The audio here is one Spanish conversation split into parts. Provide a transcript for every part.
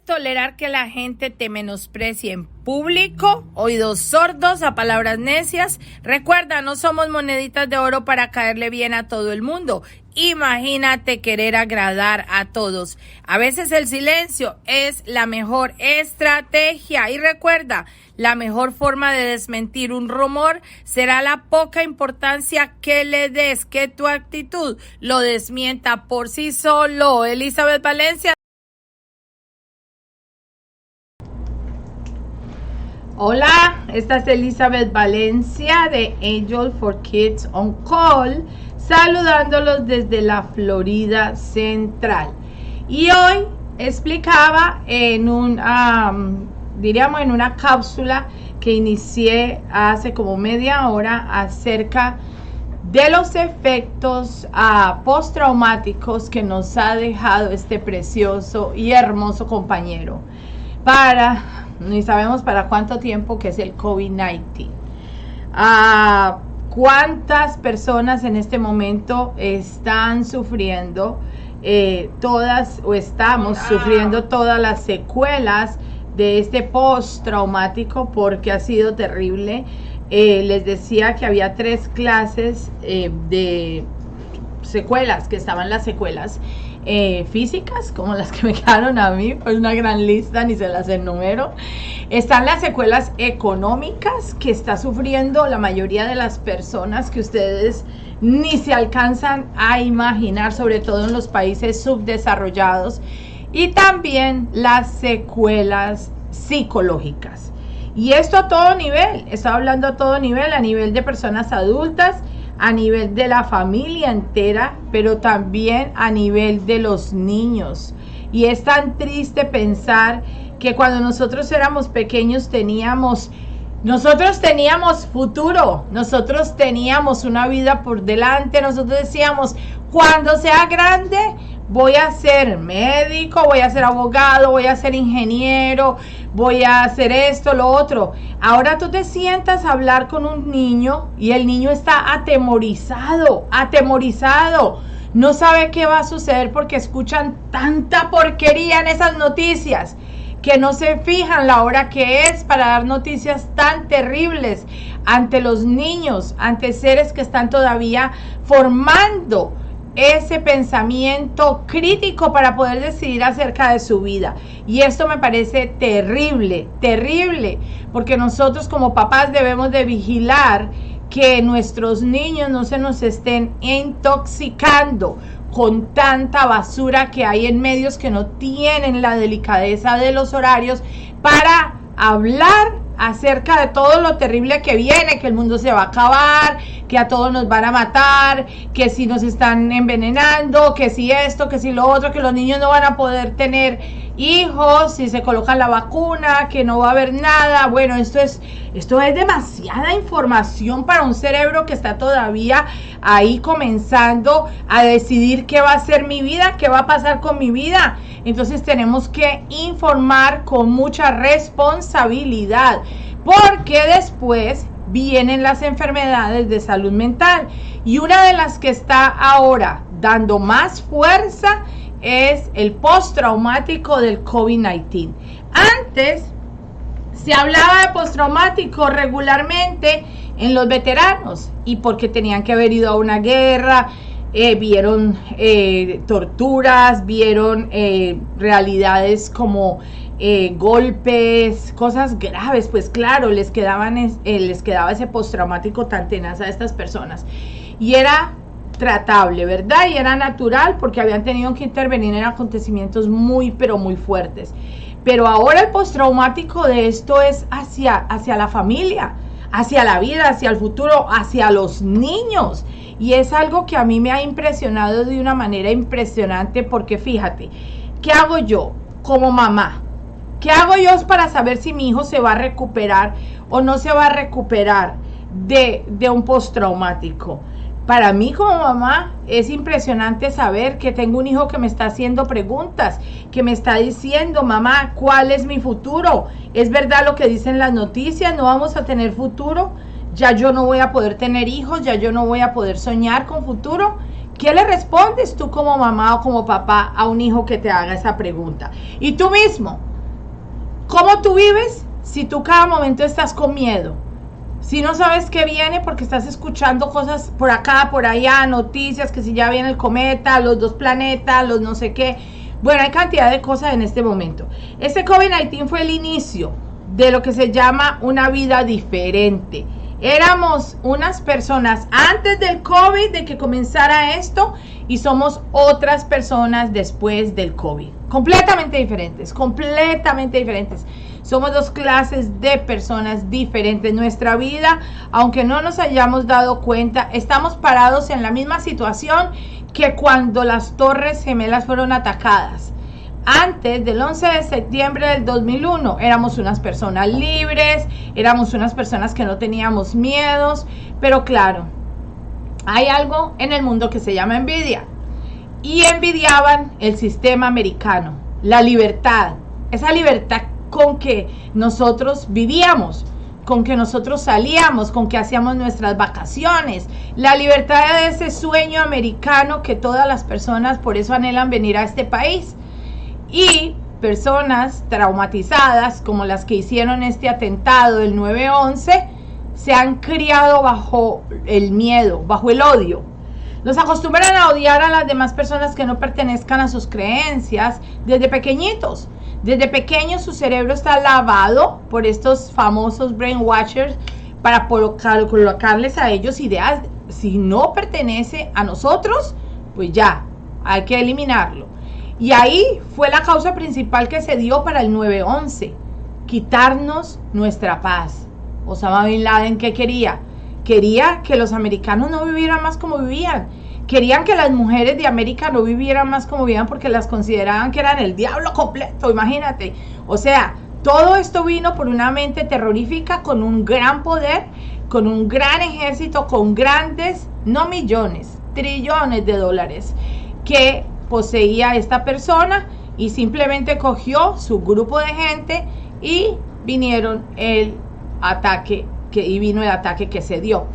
tolerar que la gente te menosprecie en público, oídos sordos a palabras necias. Recuerda, no somos moneditas de oro para caerle bien a todo el mundo. Imagínate querer agradar a todos. A veces el silencio es la mejor estrategia. Y recuerda, la mejor forma de desmentir un rumor será la poca importancia que le des, que tu actitud lo desmienta por sí solo. Elizabeth Valencia. Hola, esta es Elizabeth Valencia de Angel for Kids on Call, saludándolos desde la Florida Central. Y hoy explicaba en en una cápsula que inicié hace como media hora acerca de los efectos postraumáticos que nos ha dejado este precioso y hermoso compañero. Ni sabemos para cuánto tiempo, que es el COVID-19. ¿Cuántas personas en este momento están sufriendo estamos sufriendo todas las secuelas de este postraumático, porque ha sido terrible? Les decía que había 3 clases de secuelas, que estaban las secuelas físicas, como las que me quedaron a mí, pues una gran lista, ni se las enumero. Están las secuelas económicas que está sufriendo la mayoría de las personas, que ustedes ni se alcanzan a imaginar, sobre todo en los países subdesarrollados, y también las secuelas psicológicas. Y esto a todo nivel, estoy hablando a todo nivel, a nivel de personas adultas, a nivel de la familia entera, pero también a nivel de los niños. Y es tan triste pensar que cuando nosotros éramos pequeños nosotros teníamos futuro, nosotros teníamos una vida por delante. Nosotros decíamos, cuando sea grande voy a ser médico, voy a ser abogado, voy a ser ingeniero, voy a hacer esto, lo otro. Ahora tú te sientas a hablar con un niño y el niño está atemorizado, no sabe qué va a suceder porque escuchan tanta porquería en esas noticias, que no se fijan la hora que es para dar noticias tan terribles ante los niños, ante seres que están todavía formando ese pensamiento crítico para poder decidir acerca de su vida. Y esto me parece terrible, porque nosotros como papás debemos de vigilar que nuestros niños no se nos estén intoxicando con tanta basura que hay en medios que no tienen la delicadeza de los horarios para hablar acerca de todo lo terrible que viene, que el mundo se va a acabar, que a todos nos van a matar, que si nos están envenenando, que si esto, que si lo otro, que los niños no van a poder tener hijos si se colocan la vacuna, que no va a haber nada. Bueno, esto es demasiada información para un cerebro que está todavía ahí comenzando a decidir qué va a ser mi vida, qué va a pasar con mi vida. Entonces tenemos que informar con mucha responsabilidad, porque después vienen las enfermedades de salud mental, y una de las que está ahora dando más fuerza es el postraumático del COVID-19. Antes se hablaba de postraumático regularmente en los veteranos, y porque tenían que haber ido a una guerra, vieron torturas, vieron realidades como golpes, cosas graves. Pues claro, les quedaba ese postraumático tan tenaz a estas personas, y era tratable, ¿verdad? Y era natural, porque habían tenido que intervenir en acontecimientos muy, pero muy fuertes. Pero ahora el postraumático de esto es hacia la familia, hacia la vida, hacia el futuro, hacia los niños. Y es algo que a mí me ha impresionado de una manera impresionante, porque fíjate, ¿qué hago yo como mamá? ¿Qué hago yo para saber si mi hijo se va a recuperar o no se va a recuperar de un postraumático? Para mí como mamá es impresionante saber que tengo un hijo que me está haciendo preguntas, que me está diciendo, mamá, ¿cuál es mi futuro? ¿Es verdad lo que dicen las noticias? ¿No vamos a tener futuro? ¿Ya yo no voy a poder tener hijos? ¿Ya yo no voy a poder soñar con futuro? ¿Qué le respondes tú como mamá o como papá a un hijo que te haga esa pregunta? Y tú mismo, ¿Cómo tú vives si tú cada momento estás con miedo? Si no sabes qué viene porque estás escuchando cosas por acá, por allá, noticias, que si ya viene el cometa, los dos planetas, los no sé qué. Bueno, hay cantidad de cosas en este momento. Este COVID-19 fue el inicio de lo que se llama una vida diferente. Éramos unas personas antes del COVID, de que comenzara esto, y somos otras personas después del COVID. Completamente diferentes, completamente diferentes. Somos dos clases de personas diferentes. Nuestra vida, aunque no nos hayamos dado cuenta, estamos parados en la misma situación que cuando las Torres Gemelas fueron atacadas. Antes del 11 de septiembre del 2001 éramos unas personas libres, éramos unas personas que no teníamos miedos, pero claro, hay algo en el mundo que se llama envidia, y envidiaban el sistema americano, la libertad, esa libertad con que nosotros vivíamos, con que nosotros salíamos, con que hacíamos nuestras vacaciones, la libertad de ese sueño americano que todas las personas por eso anhelan venir a este país. Y personas traumatizadas como las que hicieron este atentado del 9/11 se han criado bajo el miedo, bajo el odio. Los acostumbran a odiar a las demás personas que no pertenezcan a sus creencias desde pequeñitos. Desde pequeños su cerebro está lavado por estos famosos brainwashers para colocarles a ellos ideas. Si no pertenece a nosotros, pues ya, hay que eliminarlo. Y ahí fue la causa principal que se dio para el 9/11, quitarnos nuestra paz. Osama Bin Laden, ¿qué quería? Quería que los americanos no vivieran más como vivían. Querían que las mujeres de América no vivieran más como vivían porque las consideraban que eran el diablo completo, imagínate. O sea, todo esto vino por una mente terrorífica con un gran poder, con un gran ejército, con grandes, no millones, trillones de dólares que poseía esta persona, y simplemente cogió su grupo de gente y vino el ataque que se dio.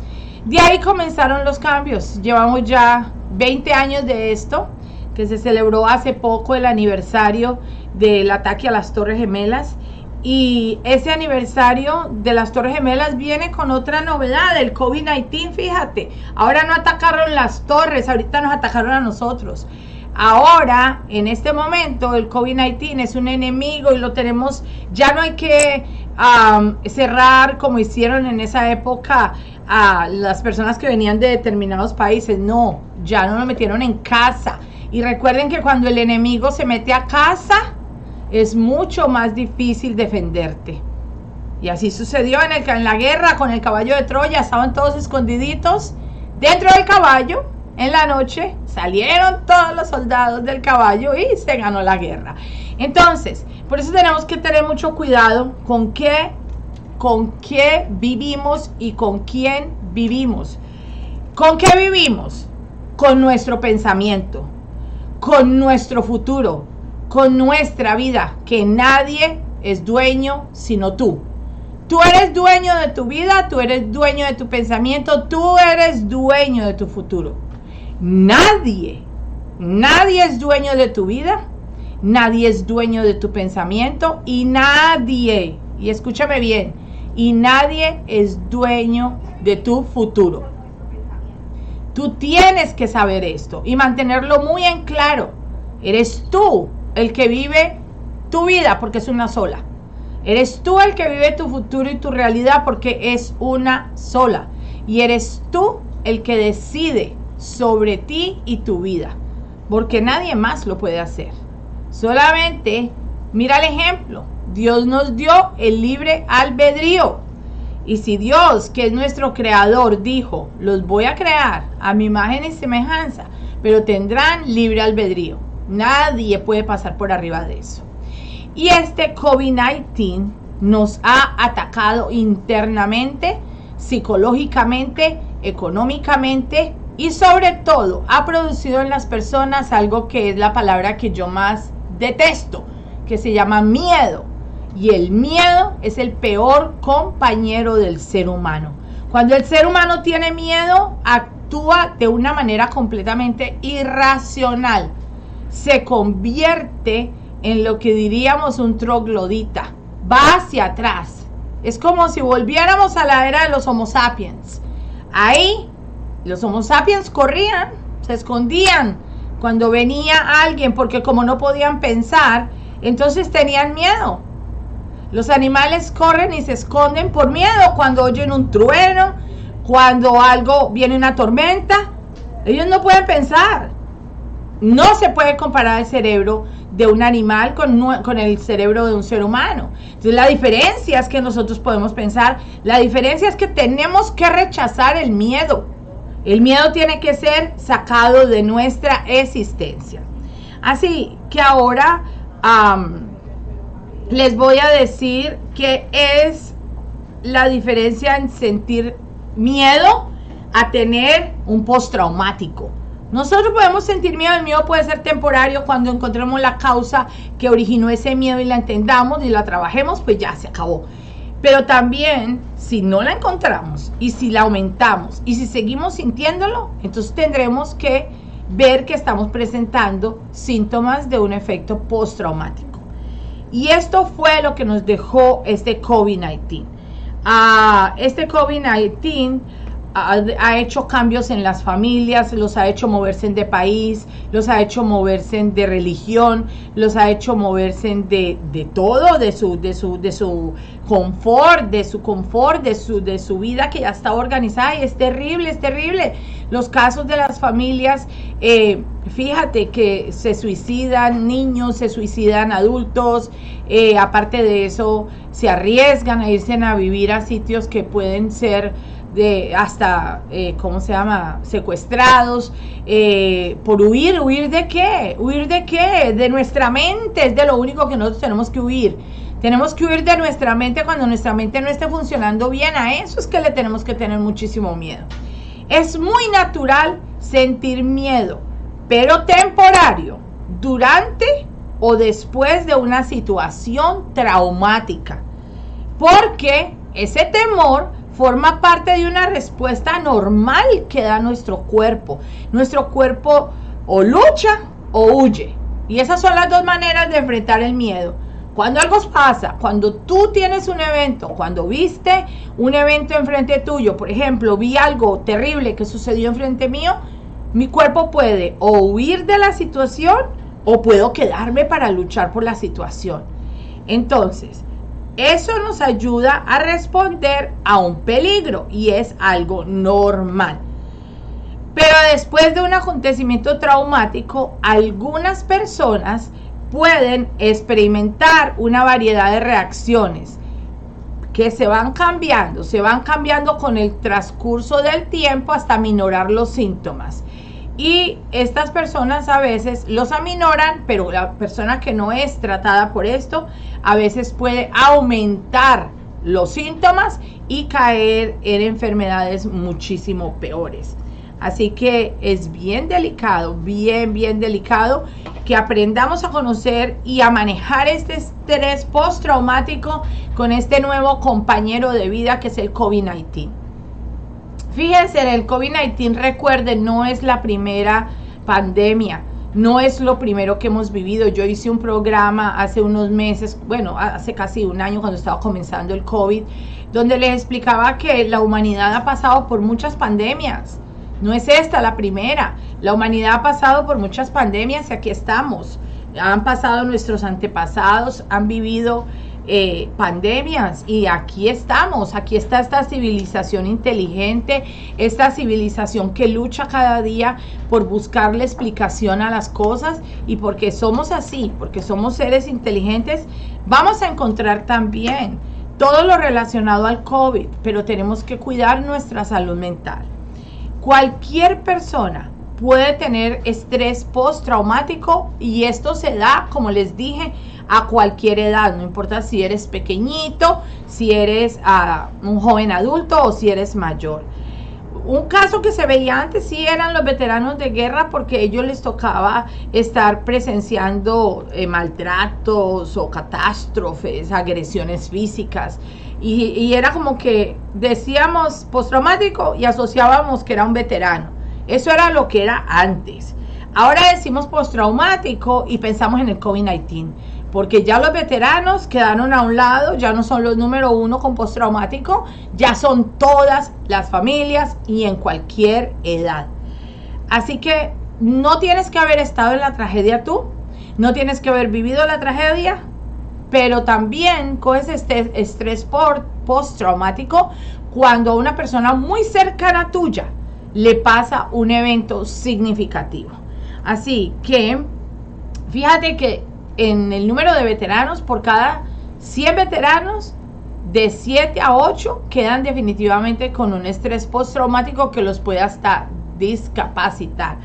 De ahí comenzaron los cambios. Llevamos ya 20 años de esto, que se celebró hace poco el aniversario del ataque a las Torres Gemelas, y ese aniversario de las Torres Gemelas viene con otra novedad, el COVID-19. Fíjate, ahora no atacaron las torres, ahorita nos atacaron a nosotros. Ahora, en este momento, el COVID-19 es un enemigo y lo tenemos, ya no hay que cerrar como hicieron en esa época a las personas que venían de determinados países. No, ya no lo metieron en casa. Y recuerden que cuando el enemigo se mete a casa, es mucho más difícil defenderte. Y así sucedió en la guerra con el caballo de Troya. Estaban todos escondiditos dentro del caballo. En la noche salieron todos los soldados del caballo y se ganó la guerra. Entonces, por eso tenemos que tener mucho cuidado con qué vivimos y con quién vivimos. ¿Con qué vivimos? Con nuestro pensamiento, con nuestro futuro, con nuestra vida, que nadie es dueño sino tú. Tú eres dueño de tu vida, tú eres dueño de tu pensamiento, tú eres dueño de tu futuro. Nadie es dueño de tu vida, nadie es dueño de tu pensamiento, y nadie, y escúchame bien, y nadie es dueño de tu futuro. Tú tienes que saber esto y mantenerlo muy en claro. Eres tú el que vive tu vida porque es una sola. Eres tú el que vive tu futuro y tu realidad porque es una sola. Y eres tú el que decide sobre ti y tu vida, porque nadie más lo puede hacer. Solamente mira el ejemplo. Dios nos dio el libre albedrío, y si Dios, que es nuestro creador, dijo: los voy a crear a mi imagen y semejanza, pero tendrán libre albedrío, nadie puede pasar por arriba de eso. Y este COVID-19 nos ha atacado internamente, psicológicamente, económicamente, y sobre todo ha producido en las personas algo que es la palabra que yo más detesto, que se llama miedo. Y el miedo es el peor compañero del ser humano. Cuando el ser humano tiene miedo, actúa de una manera completamente irracional. Se convierte en lo que diríamos un troglodita. va hacia atrás. Es como si volviéramos a la era de los Homo sapiens. Ahí los Homo sapiens corrían, se escondían cuando venía alguien, porque como no podían pensar, entonces tenían miedo. Los animales corren y se esconden por miedo cuando oyen un trueno, cuando viene una tormenta. Ellos no pueden pensar. No se puede comparar el cerebro de un animal con el cerebro de un ser humano. Entonces la diferencia es que nosotros podemos pensar, la diferencia es que tenemos que rechazar el miedo. El miedo tiene que ser sacado de nuestra existencia. Así que ahora les voy a decir qué es la diferencia en sentir miedo a tener un postraumático. Nosotros podemos sentir miedo, el miedo puede ser temporario cuando encontremos la causa que originó ese miedo y la entendamos y la trabajemos, pues ya se acabó. Pero también, si no la encontramos y si la aumentamos y si seguimos sintiéndolo, entonces tendremos que ver que estamos presentando síntomas de un efecto postraumático. Y esto fue lo que nos dejó este COVID-19. Este COVID-19 ha hecho cambios en las familias, los ha hecho moverse de país, los ha hecho moverse de religión, los ha hecho moverse de todo, de su confort, de su vida que ya está organizada, y es terrible. Los casos de las familias, fíjate que se suicidan niños, se suicidan adultos, aparte de eso se arriesgan a irse a vivir a sitios que pueden ser hasta secuestrados, por huir ¿de qué? De nuestra mente. Es de lo único que nosotros tenemos que huir. Tenemos que huir de nuestra mente cuando nuestra mente no esté funcionando bien. A eso es que le tenemos que tener muchísimo miedo. Es muy natural sentir miedo, pero temporario, durante o después de una situación traumática, porque ese temor forma parte de una respuesta normal que da nuestro cuerpo. Nuestro cuerpo o lucha o huye. Y esas son las dos maneras de enfrentar el miedo. Cuando algo pasa, cuando tú tienes un evento, cuando viste un evento enfrente tuyo, por ejemplo, vi algo terrible que sucedió enfrente mío, mi cuerpo puede o huir de la situación o puedo quedarme para luchar por la situación. Entonces, eso nos ayuda a responder a un peligro y es algo normal. Pero después de un acontecimiento traumático, algunas personas pueden experimentar una variedad de reacciones que se van cambiando con el transcurso del tiempo hasta aminorar los síntomas. Y estas personas a veces los aminoran, pero la persona que no es tratada por esto a veces puede aumentar los síntomas y caer en enfermedades muchísimo peores. Así que es bien delicado, bien delicado que aprendamos a conocer y a manejar este estrés postraumático con este nuevo compañero de vida que es el COVID-19. Fíjense, el COVID-19, recuerden, no es la primera pandemia, no es lo primero que hemos vivido. Yo hice un programa hace unos meses, hace casi un año cuando estaba comenzando el COVID, donde les explicaba que la humanidad ha pasado por muchas pandemias. No es esta la primera. La humanidad ha pasado por muchas pandemias y aquí estamos. Han pasado nuestros antepasados, han vivido pandemias y aquí estamos. Aquí está esta civilización inteligente, esta civilización que lucha cada día por buscarle explicación a las cosas, y porque somos así, porque somos seres inteligentes, vamos a encontrar también todo lo relacionado al COVID, pero tenemos que cuidar nuestra salud mental. Cualquier persona puede tener estrés postraumático y esto se da, como les dije, a cualquier edad, no importa si eres pequeñito, si eres un joven adulto o si eres mayor. Un caso que se veía antes sí eran los veteranos de guerra, porque a ellos les tocaba estar presenciando maltratos o catástrofes, agresiones físicas. Y era como que decíamos postraumático y asociábamos que era un veterano. Eso era lo que era antes. Ahora decimos postraumático y pensamos en el COVID-19. porque ya los veteranos quedaron a un lado, ya no son los número 1 con postraumático, ya son todas las familias y en cualquier edad. Así que no tienes que haber estado en la tragedia tú, no tienes que haber vivido la tragedia, pero también coges este estrés postraumático cuando a una persona muy cercana tuya le pasa un evento significativo. Así que fíjate que en el número de veteranos, por cada 100 veteranos, de 7 a 8 quedan definitivamente con un estrés postraumático que los puede hasta discapacitar,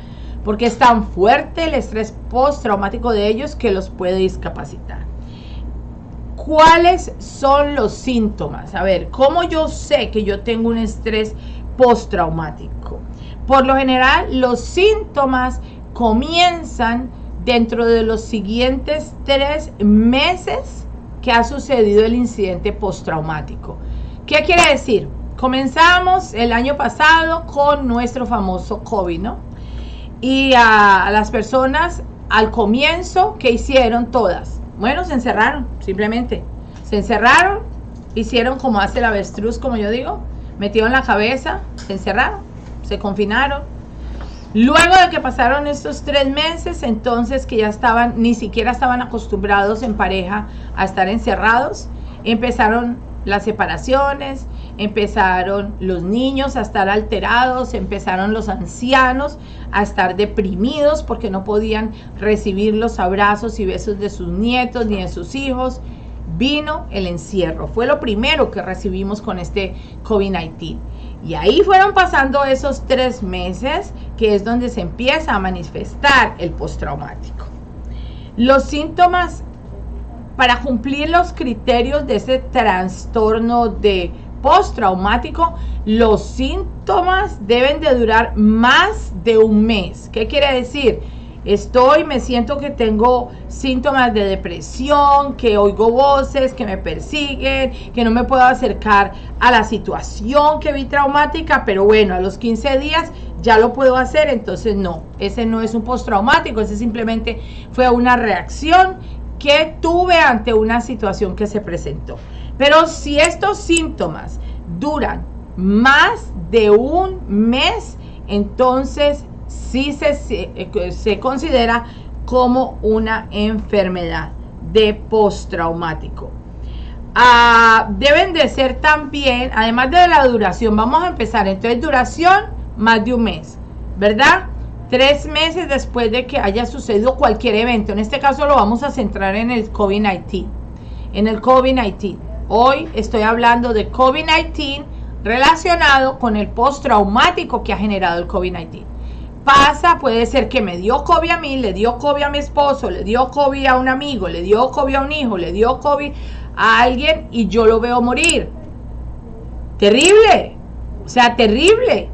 porque es tan fuerte el estrés postraumático de ellos que los puede discapacitar. ¿Cuáles son los síntomas? A ver, ¿cómo yo sé que yo tengo un estrés postraumático? Por lo general, los síntomas comienzan dentro de los siguientes 3 meses que ha sucedido el incidente postraumático. ¿Qué quiere decir? Comenzamos el año pasado con nuestro famoso COVID, ¿no? Y a las personas al comienzo, ¿qué hicieron todas? Bueno, se encerraron, simplemente. Se encerraron, hicieron como hace el avestruz, como yo digo, metieron la cabeza, se encerraron, se confinaron. Luego de que pasaron estos 3 meses, entonces que ya ni siquiera estaban acostumbrados en pareja a estar encerrados, empezaron las separaciones, empezaron los niños a estar alterados, empezaron los ancianos a estar deprimidos porque no podían recibir los abrazos y besos de sus nietos ni de sus hijos. Vino el encierro, fue lo primero que recibimos con este COVID-19. Y ahí fueron pasando esos 3 meses, que es donde se empieza a manifestar el postraumático. Los síntomas, para cumplir los criterios de ese trastorno de postraumático, los síntomas deben de durar más de un mes. ¿Qué quiere decir? Me siento que tengo síntomas de depresión, que oigo voces, que me persiguen, que no me puedo acercar a la situación que vi traumática, pero bueno, a los 15 días ya lo puedo hacer, entonces no, ese no es un postraumático, ese simplemente fue una reacción que tuve ante una situación que se presentó. Pero si estos síntomas duran más de un mes, entonces sí se considera como una enfermedad de postraumático. Deben de ser también, además de la duración, vamos a empezar, entonces duración más de un mes, ¿verdad? 3 meses después de que haya sucedido cualquier evento. En este caso lo vamos a centrar en el COVID-19. Hoy estoy hablando de COVID-19 relacionado con el postraumático que ha generado el COVID-19. Puede ser que me dio COVID a mí, le dio COVID a mi esposo, le dio COVID a un amigo, le dio COVID a un hijo, le dio COVID a alguien y yo lo veo morir. Terrible, o sea, terrible.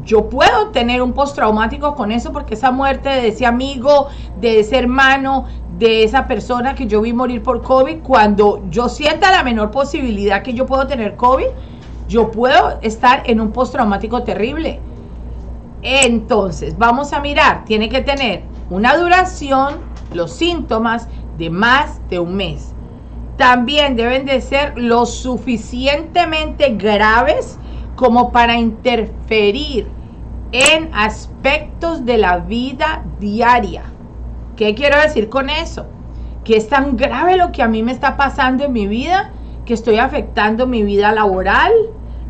Yo puedo tener un postraumático con eso porque esa muerte de ese amigo, de ese hermano, de esa persona que yo vi morir por COVID, cuando yo sienta la menor posibilidad que yo puedo tener COVID, yo puedo estar en un postraumático terrible. Entonces, vamos a mirar, tiene que tener una duración, los síntomas de más de un mes. También deben de ser lo suficientemente graves como para interferir en aspectos de la vida diaria. ¿Qué quiero decir con eso? Que es tan grave lo que a mí me está pasando en mi vida, que estoy afectando mi vida laboral,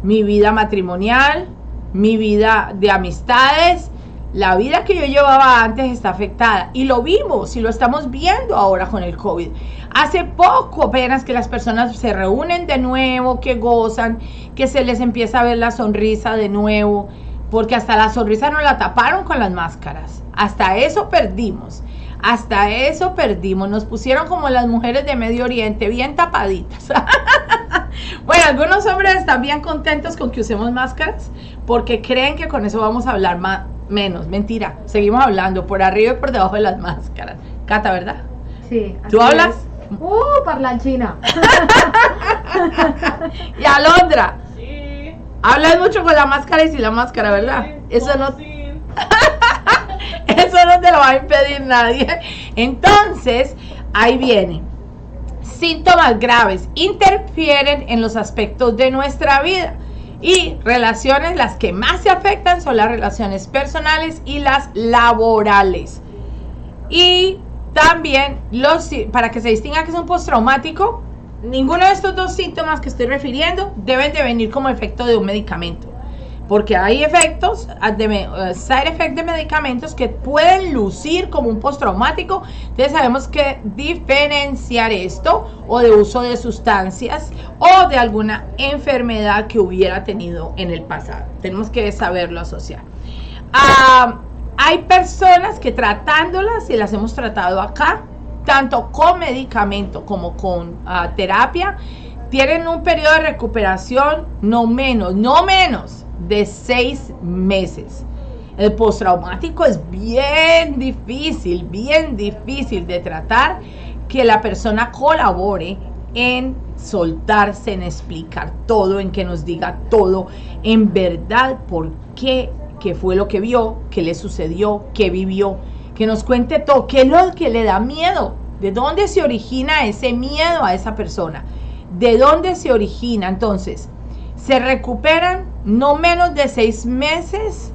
mi vida matrimonial, mi vida de amistades. La vida que yo llevaba antes está afectada y lo vimos y lo estamos viendo ahora con el COVID. Hace poco apenas que las personas se reúnen de nuevo, que gozan, que se les empieza a ver la sonrisa de nuevo, porque hasta la sonrisa nos la taparon con las máscaras. Hasta eso perdimos, nos pusieron como las mujeres de Medio Oriente, bien tapaditas. Bueno, algunos hombres están bien contentos con que usemos máscaras porque creen que con eso vamos a hablar menos. Mentira, seguimos hablando por arriba y por debajo de las máscaras. Cata, ¿verdad? Sí. ¿Tú hablas? Parlanchina. Y Alondra. Sí. Hablas mucho con la máscara y sin la máscara, ¿verdad? Sí, Eso no... sí. Eso no te lo va a impedir nadie. Entonces, ahí viene. síntomas graves interfieren en los aspectos de nuestra vida. Y relaciones, las que más se afectan son las relaciones personales y las laborales. Y también, para que se distinga que es un postraumático, ninguno de estos dos síntomas que estoy refiriendo deben de venir como efecto de un medicamento. Porque hay efectos, side effects de medicamentos que pueden lucir como un postraumático. Entonces sabemos que diferenciar esto, o de uso de sustancias, o de alguna enfermedad que hubiera tenido en el pasado. Tenemos que saberlo asociar. Hay personas que tratándolas, y las hemos tratado acá, tanto con medicamento como con terapia, tienen un periodo de recuperación no menos de 6 meses. El postraumático es bien difícil de tratar, que la persona colabore en soltarse, en explicar todo, en que nos diga todo, en verdad, por qué fue lo que vio, qué le sucedió, qué vivió, que nos cuente todo, qué es lo que le da miedo, de dónde se origina ese miedo a esa persona, de dónde se origina. Entonces, se recuperan no menos de 6 meses,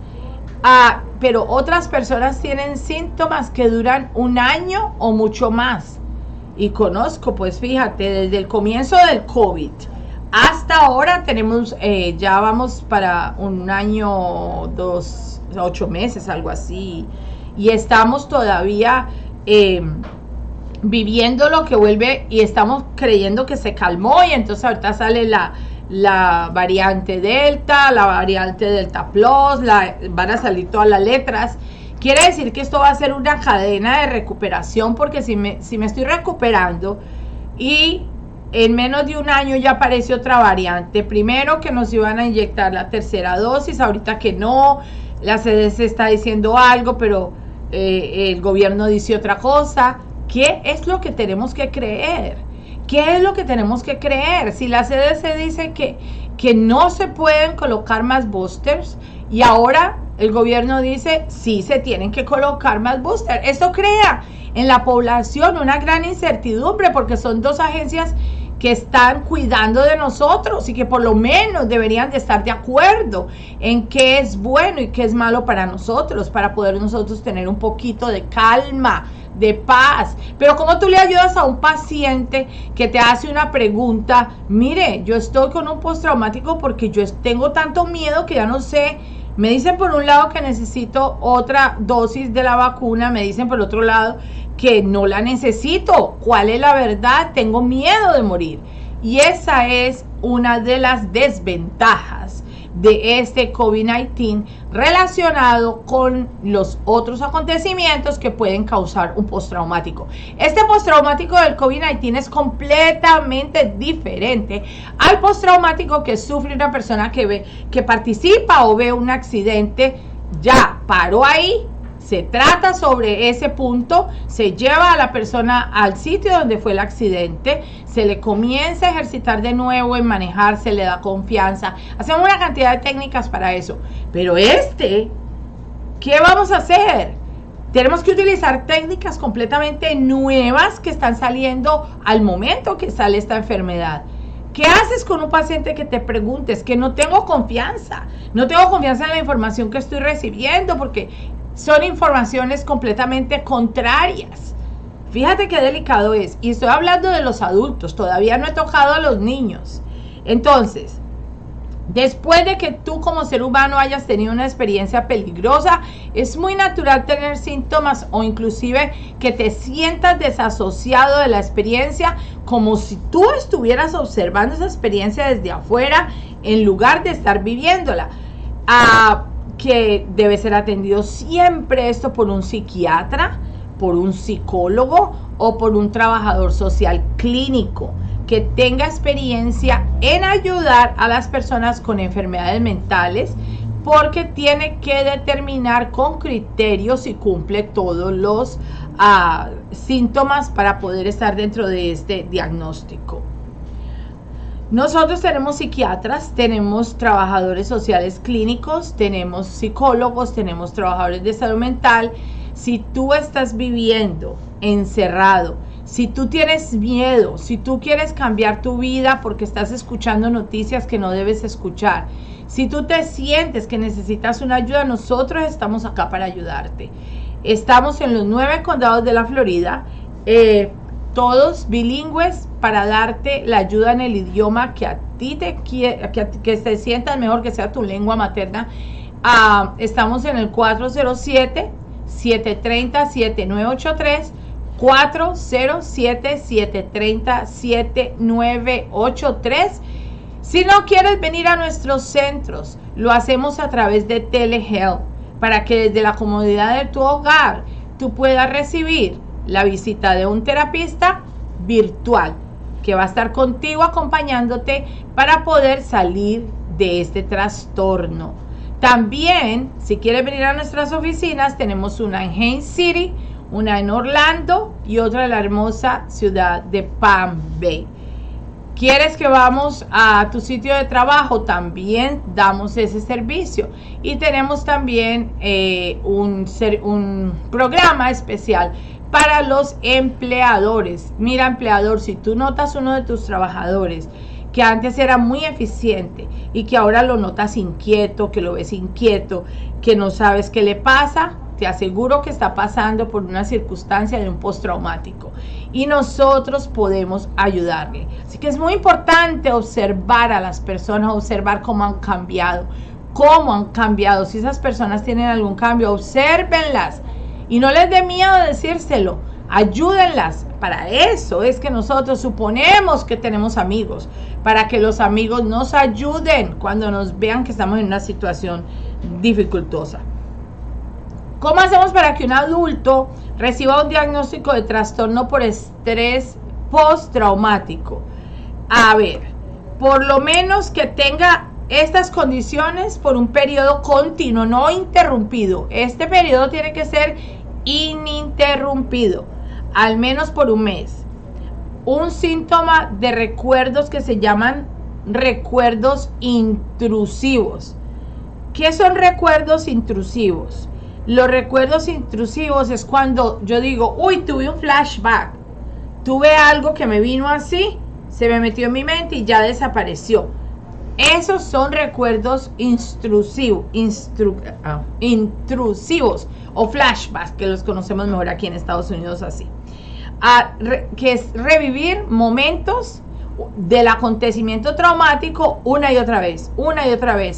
pero otras personas tienen síntomas que duran 1 año o mucho más. Y conozco, pues fíjate, desde el comienzo del COVID hasta ahora tenemos, ya vamos para 1 año, 8 meses, algo así. Y estamos todavía viviendo lo que vuelve, y estamos creyendo que se calmó, y entonces ahorita sale la variante Delta, la variante Delta Plus, van a salir todas las letras. Quiere decir que esto va a ser una cadena de recuperación, porque si me estoy recuperando y en menos de 1 año ya aparece otra variante, primero que nos iban a inyectar la tercera dosis, ahorita que no, la CDC está diciendo algo, pero el gobierno dice otra cosa. ¿Qué es lo que tenemos que creer? ¿Qué es lo que tenemos que creer? Si la CDC dice que no se pueden colocar más boosters, y ahora el gobierno dice sí se tienen que colocar más boosters, esto crea en la población una gran incertidumbre, porque son dos agencias que están cuidando de nosotros y que por lo menos deberían de estar de acuerdo en qué es bueno y qué es malo para nosotros, para poder nosotros tener un poquito de calma, de paz. Pero ¿cómo tú le ayudas a un paciente que te hace una pregunta? Mire, yo estoy con un postraumático porque yo tengo tanto miedo que ya no sé. Me dicen por un lado que necesito otra dosis de la vacuna, me dicen por otro lado que no la necesito. ¿Cuál es la verdad? Tengo miedo de morir. Y esa es una de las desventajas de este COVID-19 relacionado con los otros acontecimientos que pueden causar un postraumático. Este postraumático del COVID-19 es completamente diferente al postraumático que sufre una persona que participa o ve un accidente, ya paró ahí, se trata sobre ese punto, se lleva a la persona al sitio donde fue el accidente, se le comienza a ejercitar de nuevo en manejar, se le da confianza, hacemos una cantidad de técnicas para eso. Pero ¿qué vamos a hacer? Tenemos que utilizar técnicas completamente nuevas que están saliendo al momento que sale esta enfermedad. ¿Qué haces con un paciente que te preguntes que no tengo confianza? No tengo confianza en la información que estoy recibiendo porque son informaciones completamente contrarias. Fíjate qué delicado es. Y estoy hablando de los adultos, todavía no he tocado a los niños. Entonces, después de que tú como ser humano hayas tenido una experiencia peligrosa, es muy natural tener síntomas o inclusive que te sientas desasociado de la experiencia, como si tú estuvieras observando esa experiencia desde afuera en lugar de estar viviéndola. Que debe ser atendido siempre esto por un psiquiatra, por un psicólogo o por un trabajador social clínico que tenga experiencia en ayudar a las personas con enfermedades mentales, porque tiene que determinar con criterios si cumple todos los síntomas para poder estar dentro de este diagnóstico. Nosotros tenemos psiquiatras, tenemos trabajadores sociales clínicos, tenemos psicólogos, tenemos trabajadores de salud mental. Si tú estás viviendo encerrado Si tú tienes miedo, si tú quieres cambiar tu vida porque estás escuchando noticias que no debes escuchar, si tú te sientes que necesitas una ayuda, nosotros estamos acá para ayudarte. Estamos en los 9 condados de la Florida, todos bilingües, para darte la ayuda en el idioma que a ti que te sientas mejor, que sea tu lengua materna. Estamos en el 407-730-7983, 407-730-7983. Si no quieres venir a nuestros centros, lo hacemos a través de telehealth, para que desde la comodidad de tu hogar tú puedas recibir la visita de un terapista virtual que va a estar contigo acompañándote para poder salir de este trastorno. También, si quieres venir a nuestras oficinas, tenemos una en Haines City, una en Orlando y otra en la hermosa ciudad de Palm Bay. ¿Quieres que vamos a tu sitio de trabajo? También damos ese servicio. Y tenemos también un programa especial para los empleadores. Mira, empleador, si tú notas uno de tus trabajadores que antes era muy eficiente y que ahora lo notas inquieto, que lo ves inquieto, que no sabes qué le pasa, te aseguro que está pasando por una circunstancia de un postraumático y nosotros podemos ayudarle. Así que es muy importante observar a las personas, observar cómo han cambiado. Si esas personas tienen algún cambio, obsérvenlas y no les dé miedo decírselo, ayúdenlas. Para eso es que nosotros suponemos que tenemos amigos, para que los amigos nos ayuden cuando nos vean que estamos en una situación dificultosa. ¿Cómo hacemos para que un adulto reciba un diagnóstico de trastorno por estrés postraumático? A ver, por lo menos que tenga estas condiciones por un periodo continuo, no interrumpido. Este periodo tiene que ser ininterrumpido, al menos por un mes. Un síntoma de recuerdos que se llaman recuerdos intrusivos. ¿Qué son recuerdos intrusivos? Los recuerdos intrusivos es cuando yo digo, uy, tuve un flashback, tuve algo que me vino así, se me metió en mi mente y ya desapareció. Esos son recuerdos intrusivos o flashbacks, que los conocemos mejor aquí en Estados Unidos así. Que es revivir momentos del acontecimiento traumático una y otra vez,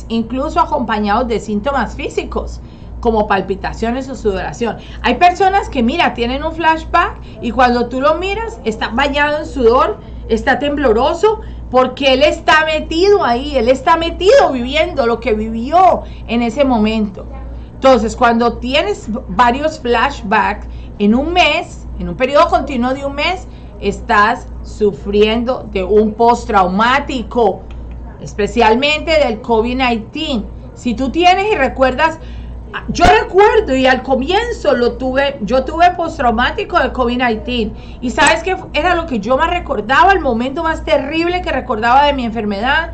incluso acompañados de síntomas físicos, como palpitaciones o sudoración. Hay personas que, mira, tienen un flashback y cuando tú lo miras, está bañado en sudor, está tembloroso, porque él está metido ahí, él está metido viviendo lo que vivió en ese momento. Entonces, cuando tienes varios flashbacks en un mes, en un periodo continuo de un mes, estás sufriendo de un postraumático, especialmente del COVID-19. Si tú tienes y recuerdas, yo recuerdo y al comienzo yo tuve postraumático del COVID-19 y ¿sabes qué era lo que yo más recordaba? El momento más terrible que recordaba de mi enfermedad,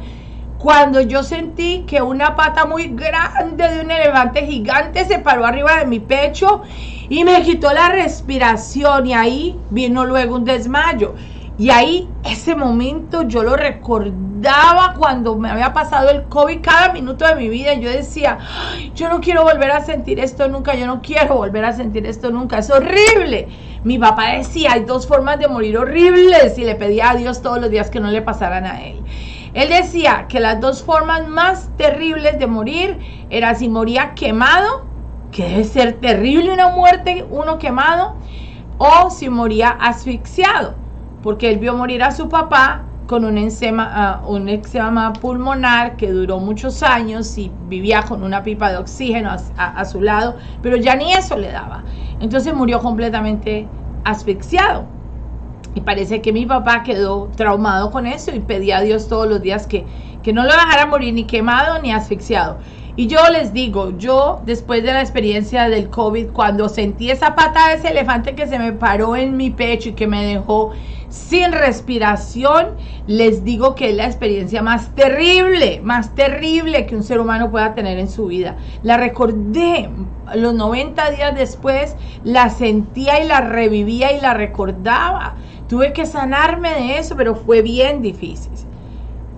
cuando yo sentí que una pata muy grande de un elefante gigante se paró arriba de mi pecho y me quitó la respiración y ahí vino luego un desmayo. Y ahí, ese momento yo lo recordaba cuando me había pasado el COVID cada minuto de mi vida. Y yo decía, yo no quiero volver a sentir esto nunca, es horrible. Mi papá decía, hay 2 formas de morir horribles y le pedía a Dios todos los días que no le pasaran a él. Él decía que las 2 formas más terribles de morir era si moría quemado, que debe ser terrible una muerte, uno quemado, o si moría asfixiado. Porque él vio morir a su papá con un eczema pulmonar que duró muchos años y vivía con una pipa de oxígeno a su lado, pero ya ni eso le daba. Entonces murió completamente asfixiado. Y parece que mi papá quedó traumado con eso y pedía a Dios todos los días que no lo dejara morir ni quemado ni asfixiado. Y yo les digo, yo después de la experiencia del COVID, cuando sentí esa pata de ese elefante que se me paró en mi pecho y que me dejó sin respiración, les digo que es la experiencia más terrible que un ser humano pueda tener en su vida. La recordé, los 90 días después, la sentía y la revivía y la recordaba. tuve que sanarme de eso, pero fue bien difícil.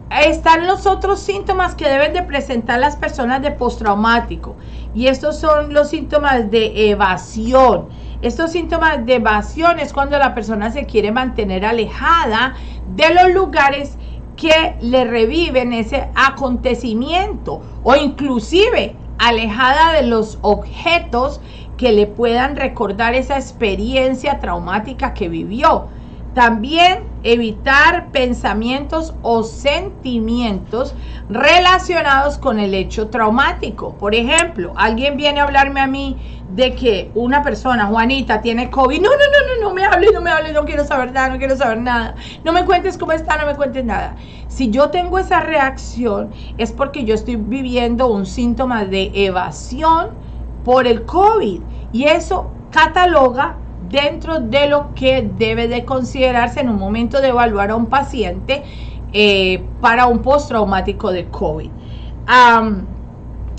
Están los otros síntomas que deben de presentar las personas de postraumático, y estos son los síntomas de evasión. Estos síntomas de evasión es cuando la persona se quiere mantener alejada de los lugares que le reviven ese acontecimiento, o inclusive alejada de los objetos que le puedan recordar esa experiencia traumática que vivió. También evitar pensamientos o sentimientos relacionados con el hecho traumático. Por ejemplo, alguien viene a hablarme a mí de que una persona, Juanita, tiene COVID. No me hables, no quiero saber nada. No me cuentes cómo está, no me cuentes nada. Si yo tengo esa reacción, es porque yo estoy viviendo un síntoma de evasión por el COVID. Y eso cataloga dentro de lo que debe de considerarse en un momento de evaluar a un paciente para un postraumático de COVID.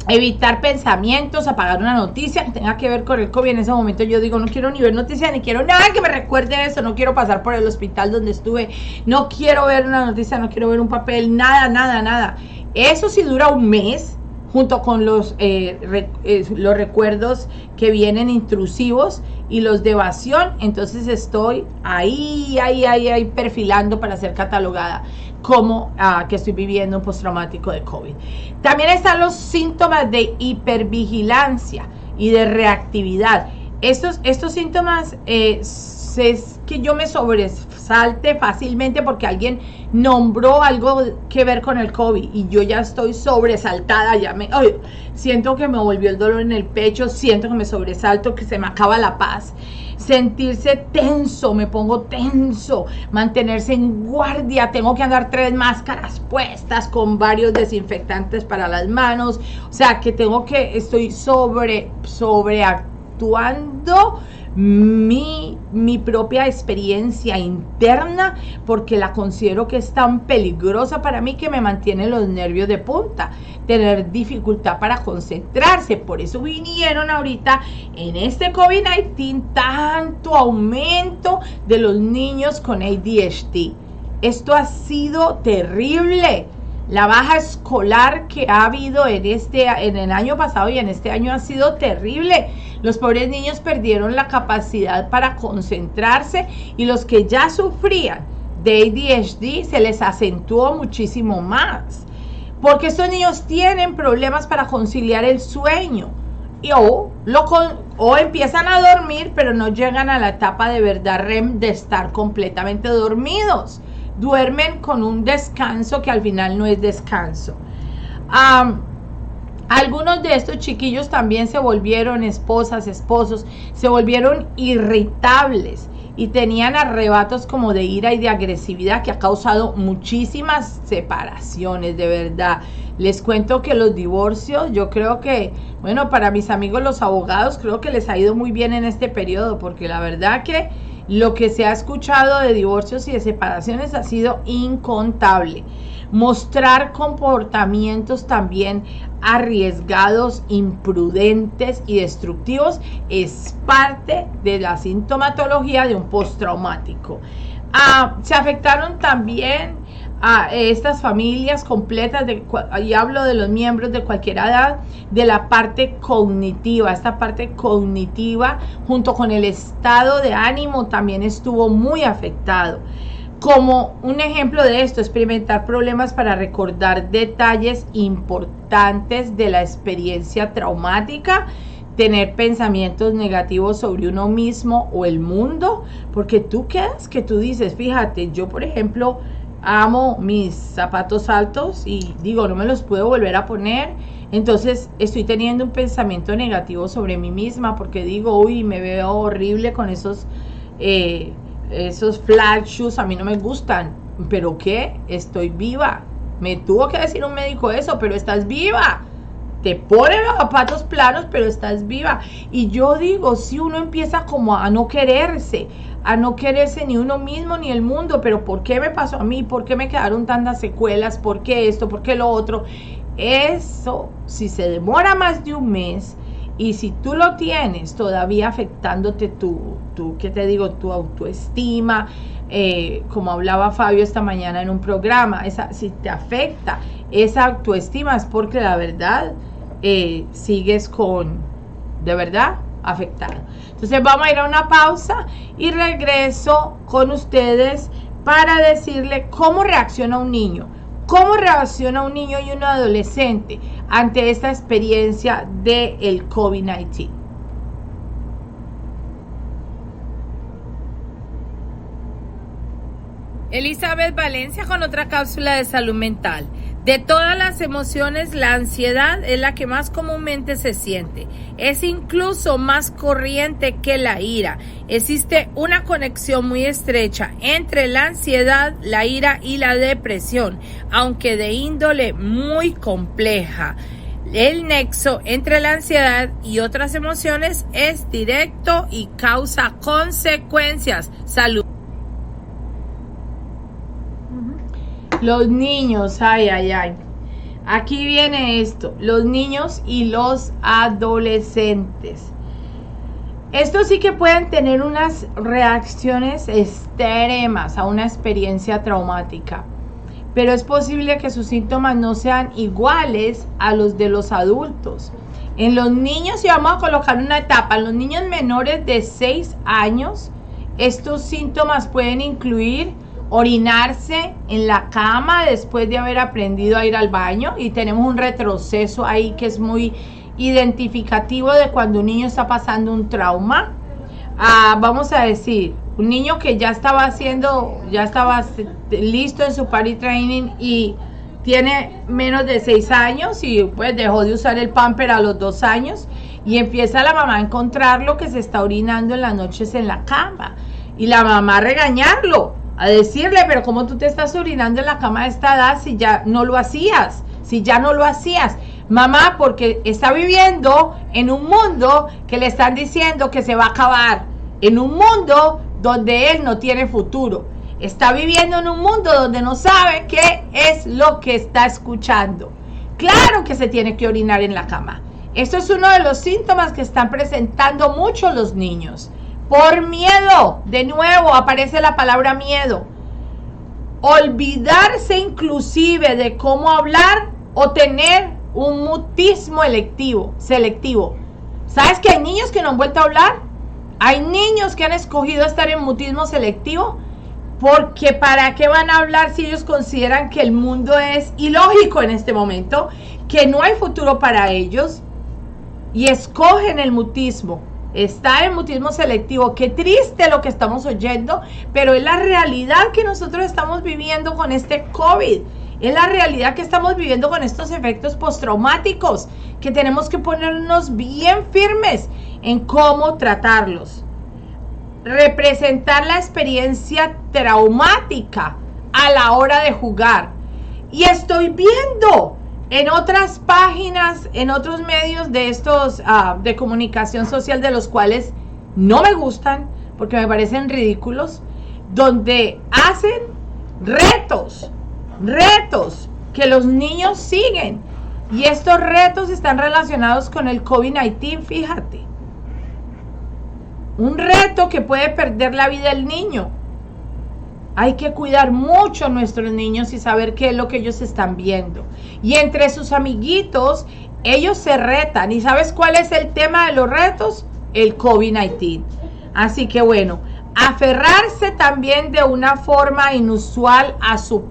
Evitar pensamientos, apagar una noticia que tenga que ver con el COVID. En ese momento yo digo, no quiero ni ver noticias, ni quiero nada que me recuerde eso, no quiero pasar por el hospital donde estuve, no quiero ver una noticia, no quiero ver un papel, nada. Eso sí dura un mes, junto con los recuerdos que vienen intrusivos y los de evasión. Entonces estoy ahí perfilando para ser catalogada como que estoy viviendo un postraumático de COVID. También están los síntomas de hipervigilancia y de reactividad. Estos síntomas es que yo me sobresalte fácilmente porque alguien nombró algo que ver con el COVID y yo ya estoy sobresaltada, siento que me volvió el dolor en el pecho, siento que me sobresalto, que se me acaba la paz. Sentirse tenso, me pongo tenso, mantenerse en guardia, tengo que andar 3 máscaras puestas con varios desinfectantes para las manos, o sea que estoy sobreactuando mi propia experiencia interna, porque la considero que es tan peligrosa para mí que me mantiene los nervios de punta, tener dificultad para concentrarse. Por eso vinieron ahorita en este COVID-19 tanto aumento de los niños con ADHD. Esto ha sido terrible. La baja escolar que ha habido en el año pasado y en este año ha sido terrible. Los pobres niños perdieron la capacidad para concentrarse, y los que ya sufrían de ADHD se les acentuó muchísimo más, porque estos niños tienen problemas para conciliar el sueño o empiezan a dormir pero no llegan a la etapa de verdad REM, de estar completamente dormidos. Duermen con un descanso que al final no es descanso. Algunos de estos chiquillos también se volvieron esposos, se volvieron irritables y tenían arrebatos como de ira y de agresividad, que ha causado muchísimas separaciones, de verdad. Les cuento que los divorcios, yo creo que, bueno, para mis amigos los abogados, creo que les ha ido muy bien en este periodo, porque la verdad que lo que se ha escuchado de divorcios y de separaciones ha sido incontable. Mostrar comportamientos también arriesgados, imprudentes y destructivos es parte de la sintomatología de un postraumático. Se afectaron también a estas familias completas, y hablo de los miembros de cualquier edad, de la parte cognitiva. Esta parte cognitiva junto con el estado de ánimo también estuvo muy afectado. Como un ejemplo de esto, experimentar problemas para recordar detalles importantes de la experiencia traumática, tener pensamientos negativos sobre uno mismo o el mundo, porque tú dices, fíjate, yo por ejemplo amo mis zapatos altos y digo, no me los puedo volver a poner, entonces estoy teniendo un pensamiento negativo sobre mí misma, porque digo, uy, me veo horrible con esos flat shoes, a mí no me gustan, pero ¿qué? Estoy viva. Me tuvo que decir un médico eso, pero estás viva. Te ponen los zapatos planos, pero estás viva. Y yo digo, si uno empieza como a no quererse ni uno mismo ni el mundo, pero ¿por qué me pasó a mí? ¿Por qué me quedaron tantas secuelas? ¿Por qué esto? ¿Por qué lo otro? Eso, si se demora más de un mes Y si tú lo tienes todavía afectándote ¿qué te digo? Tu autoestima, como hablaba Fabio esta mañana en un programa, si te afecta esa autoestima es porque la verdad sigues de verdad afectado. Entonces vamos a ir a una pausa y regreso con ustedes para decirle cómo reacciona un niño. ¿Cómo reacciona un niño y un adolescente ante esta experiencia del COVID-19? Elizabeth Valencia con otra cápsula de salud mental. De todas las emociones, la ansiedad es la que más comúnmente se siente. Es incluso más corriente que la ira. Existe una conexión muy estrecha entre la ansiedad, la ira y la depresión, aunque de índole muy compleja. El nexo entre la ansiedad y otras emociones es directo y causa consecuencias. Salud. Los niños, ay. Aquí viene esto, los niños y los adolescentes. Estos sí que pueden tener unas reacciones extremas a una experiencia traumática, pero es posible que sus síntomas no sean iguales a los de los adultos. En los niños, y vamos a colocar una etapa, en los niños menores de 6 años, estos síntomas pueden incluir orinarse en la cama después de haber aprendido a ir al baño, y tenemos un retroceso ahí que es muy identificativo de cuando un niño está pasando un trauma. Vamos a decir, un niño que ya estaba listo en su potty training y tiene menos de 6 años y pues dejó de usar el pamper a los 2 años y empieza la mamá a encontrarlo que se está orinando en las noches en la cama y la mamá a regañarlo, a decirle, pero ¿cómo tú te estás orinando en la cama a esta edad si ya no lo hacías? Mamá, porque está viviendo en un mundo que le están diciendo que se va a acabar, en un mundo donde él no tiene futuro. Está viviendo en un mundo donde no sabe qué es lo que está escuchando. Claro que se tiene que orinar en la cama. Esto es uno de los síntomas que están presentando mucho los niños. Por miedo, de nuevo aparece la palabra miedo. Olvidarse inclusive de cómo hablar o tener un mutismo selectivo. ¿Sabes que hay niños que no han vuelto a hablar? Hay niños que han escogido estar en mutismo selectivo porque ¿para qué van a hablar si ellos consideran que el mundo es ilógico en este momento, que no hay futuro para ellos y escogen el mutismo? Está en mutismo selectivo. Qué triste lo que estamos oyendo, pero es la realidad que nosotros estamos viviendo con este COVID. Es la realidad que estamos viviendo con estos efectos postraumáticos, que tenemos que ponernos bien firmes en cómo tratarlos. Representar la experiencia traumática a la hora de jugar. Y estoy viendo en otras páginas, en otros medios de estos de comunicación social, de los cuales no me gustan porque me parecen ridículos, donde hacen retos que los niños siguen, y estos retos están relacionados con el COVID-19. Fíjate, un reto que puede perder la vida del niño. Hay que cuidar mucho a nuestros niños y saber qué es lo que ellos están viendo. Y entre sus amiguitos, ellos se retan. ¿Y sabes cuál es el tema de los retos? El COVID-19. Así que bueno, aferrarse también de una forma inusual a sus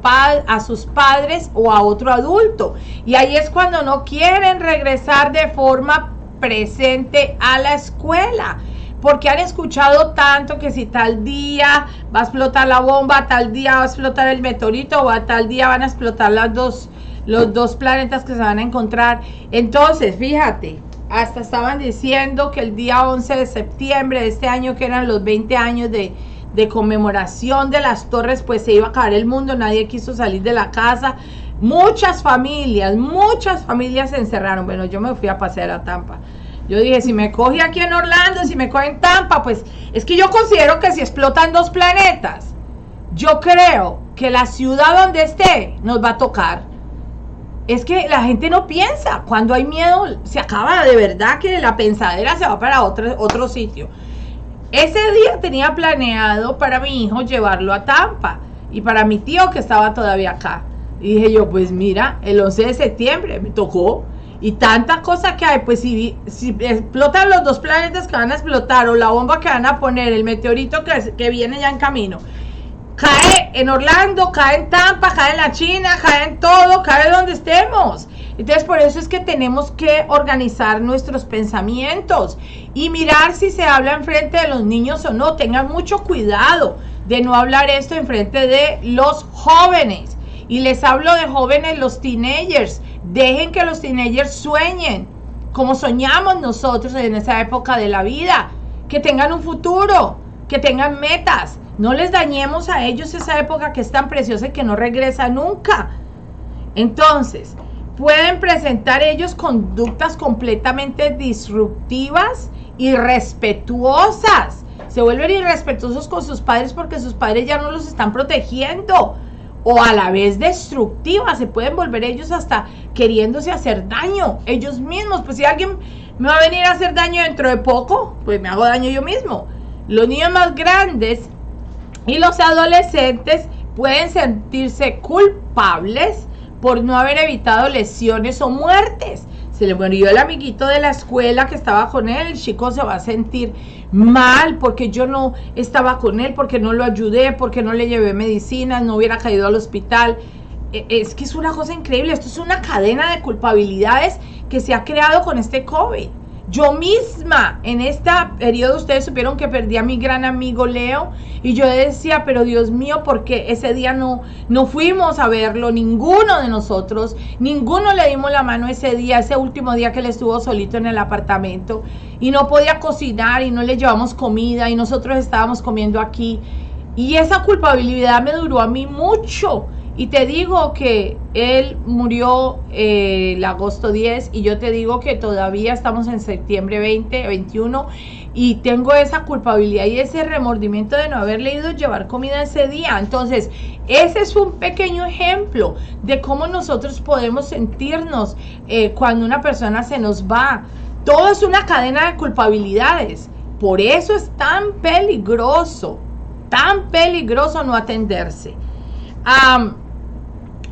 padres o a otro adulto. Y ahí es cuando no quieren regresar de forma presente a la escuela, porque han escuchado tanto que si tal día va a explotar la bomba, tal día va a explotar el meteorito, o a tal día van a explotar los dos planetas que se van a encontrar. Entonces, fíjate, hasta estaban diciendo que el día 11 de septiembre de este año, que eran los 20 años de conmemoración de las torres, pues se iba a acabar el mundo. Nadie quiso salir de la casa. Muchas familias se encerraron. Bueno, yo me fui a pasear a Tampa. Yo dije, si me coge aquí en Orlando, si me coge en Tampa, pues es que yo considero que si explotan 2 planetas, yo creo que la ciudad donde esté nos va a tocar. es que la gente no piensa. Cuando hay miedo, se acaba de verdad que la pensadera se va para otro sitio. Ese día tenía planeado para mi hijo llevarlo a Tampa y para mi tío que estaba todavía acá. Y dije yo, pues mira, el 11 de septiembre me tocó. Y tanta cosa que hay, pues si explotan los dos planetas que van a explotar, o la bomba que van a poner, el meteorito que viene ya en camino, cae en Orlando, cae en Tampa, cae en la China, cae en todo, cae donde estemos. Entonces por eso es que tenemos que organizar nuestros pensamientos y mirar si se habla enfrente de los niños o no. Tengan mucho cuidado de no hablar esto enfrente de los jóvenes. Y les hablo de jóvenes, los teenagers. Dejen que los teenagers sueñen como soñamos nosotros en esa época de la vida. Que tengan un futuro, que tengan metas. No les dañemos a ellos esa época que es tan preciosa y que no regresa nunca. Entonces, pueden presentar ellos conductas completamente disruptivas, irrespetuosas. Se vuelven irrespetuosos con sus padres porque sus padres ya no los están protegiendo. O a la vez destructivas, se pueden volver ellos hasta queriéndose hacer daño ellos mismos. Pues si alguien me va a venir a hacer daño dentro de poco, pues me hago daño yo mismo. Los niños más grandes y los adolescentes pueden sentirse culpables por no haber evitado lesiones o muertes. Se le murió el amiguito de la escuela que estaba con él, el chico se va a sentir mal porque yo no estaba con él, porque no lo ayudé, porque no le llevé medicinas, no hubiera caído al hospital. Es que es una cosa increíble, esto es una cadena de culpabilidades que se ha creado con este COVID. Yo misma, en este periodo, ustedes supieron que perdí a mi gran amigo Leo, y yo decía, pero Dios mío, ¿por qué ese día no fuimos a verlo? Ninguno de nosotros, ninguno le dimos la mano ese día, ese último día que él estuvo solito en el apartamento, y no podía cocinar, y no le llevamos comida, y nosotros estábamos comiendo aquí, y esa culpabilidad me duró a mí mucho. Y te digo que él murió el agosto 10 y yo te digo que todavía estamos en septiembre 20, 21 y tengo esa culpabilidad y ese remordimiento de no haberle ido a llevar comida ese día. Entonces, ese es un pequeño ejemplo de cómo nosotros podemos sentirnos cuando una persona se nos va. Todo es una cadena de culpabilidades. Por eso es tan peligroso no atenderse.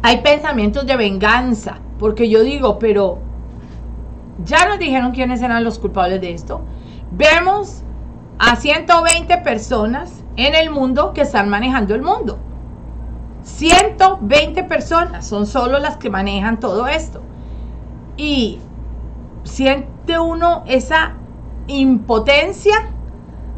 Hay pensamientos de venganza, porque yo digo, pero ya nos dijeron quiénes eran los culpables de esto. Vemos a 120 personas en el mundo que están manejando el mundo. 120 personas son solo las que manejan todo esto. Y siente uno esa impotencia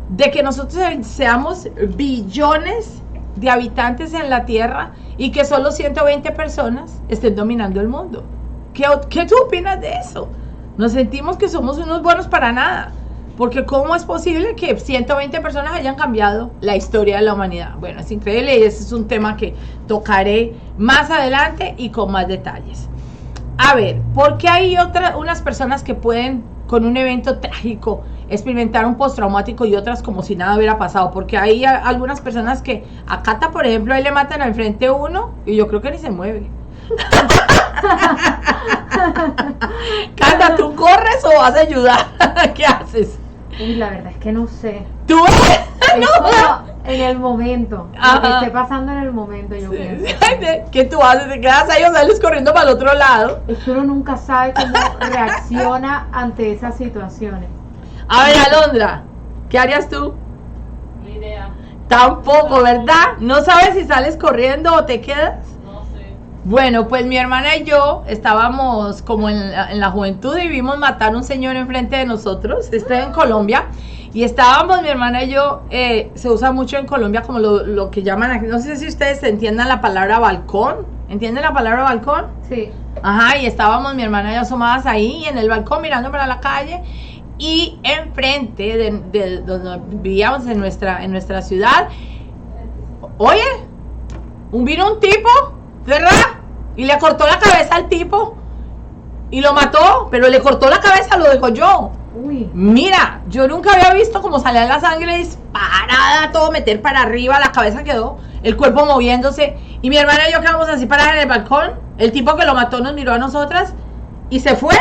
de que nosotros seamos billones de habitantes en la tierra y que solo 120 personas estén dominando el mundo. ¿Qué tú opinas de eso? Nos sentimos que somos unos buenos para nada, porque ¿cómo es posible que 120 personas hayan cambiado la historia de la humanidad? Bueno, es increíble y ese es un tema que tocaré más adelante y con más detalles. A ver, ¿por qué hay unas personas que pueden con un evento trágico experimentar un postraumático y otras como si nada hubiera pasado? Porque hay algunas personas que a Cata, por ejemplo, ahí le matan al frente uno y yo creo que ni se mueve. Cata, ¿tú corres o vas a ayudar? ¿Qué haces? Uy, la verdad es que no sé. ¿Tú? Es como en el momento, lo que esté pasando en el momento, yo pienso. ¿Qué tú haces? ¿Te quedas ahí o sales corriendo para el otro lado? Es que uno nunca sabe cómo reacciona ante esas situaciones. A ver, Alondra, ¿qué harías tú? Ni idea. Tampoco, ¿verdad? ¿No sabes si sales corriendo o te quedas? No sé. Bueno, pues mi hermana y yo estábamos como en la juventud y vimos matar a un señor enfrente de nosotros. Estoy en Colombia y estábamos, mi hermana y yo, se usa mucho en Colombia como lo que llaman aquí, no sé si ustedes entiendan la palabra balcón. ¿Entienden la palabra balcón? Sí. Ajá, y estábamos mi hermana y yo asomadas ahí en el balcón mirando para la calle. Y enfrente de donde vivíamos en nuestra ciudad, oye, vino un tipo, ¿verdad? Y le cortó la cabeza al tipo y lo mató, pero le cortó la cabeza, lo degolló. Uy. Mira, yo nunca había visto cómo salía la sangre disparada, todo meter para arriba, la cabeza quedó, el cuerpo moviéndose. Y mi hermana y yo quedamos así paradas en el balcón. El tipo que lo mató nos miró a nosotras y se fue.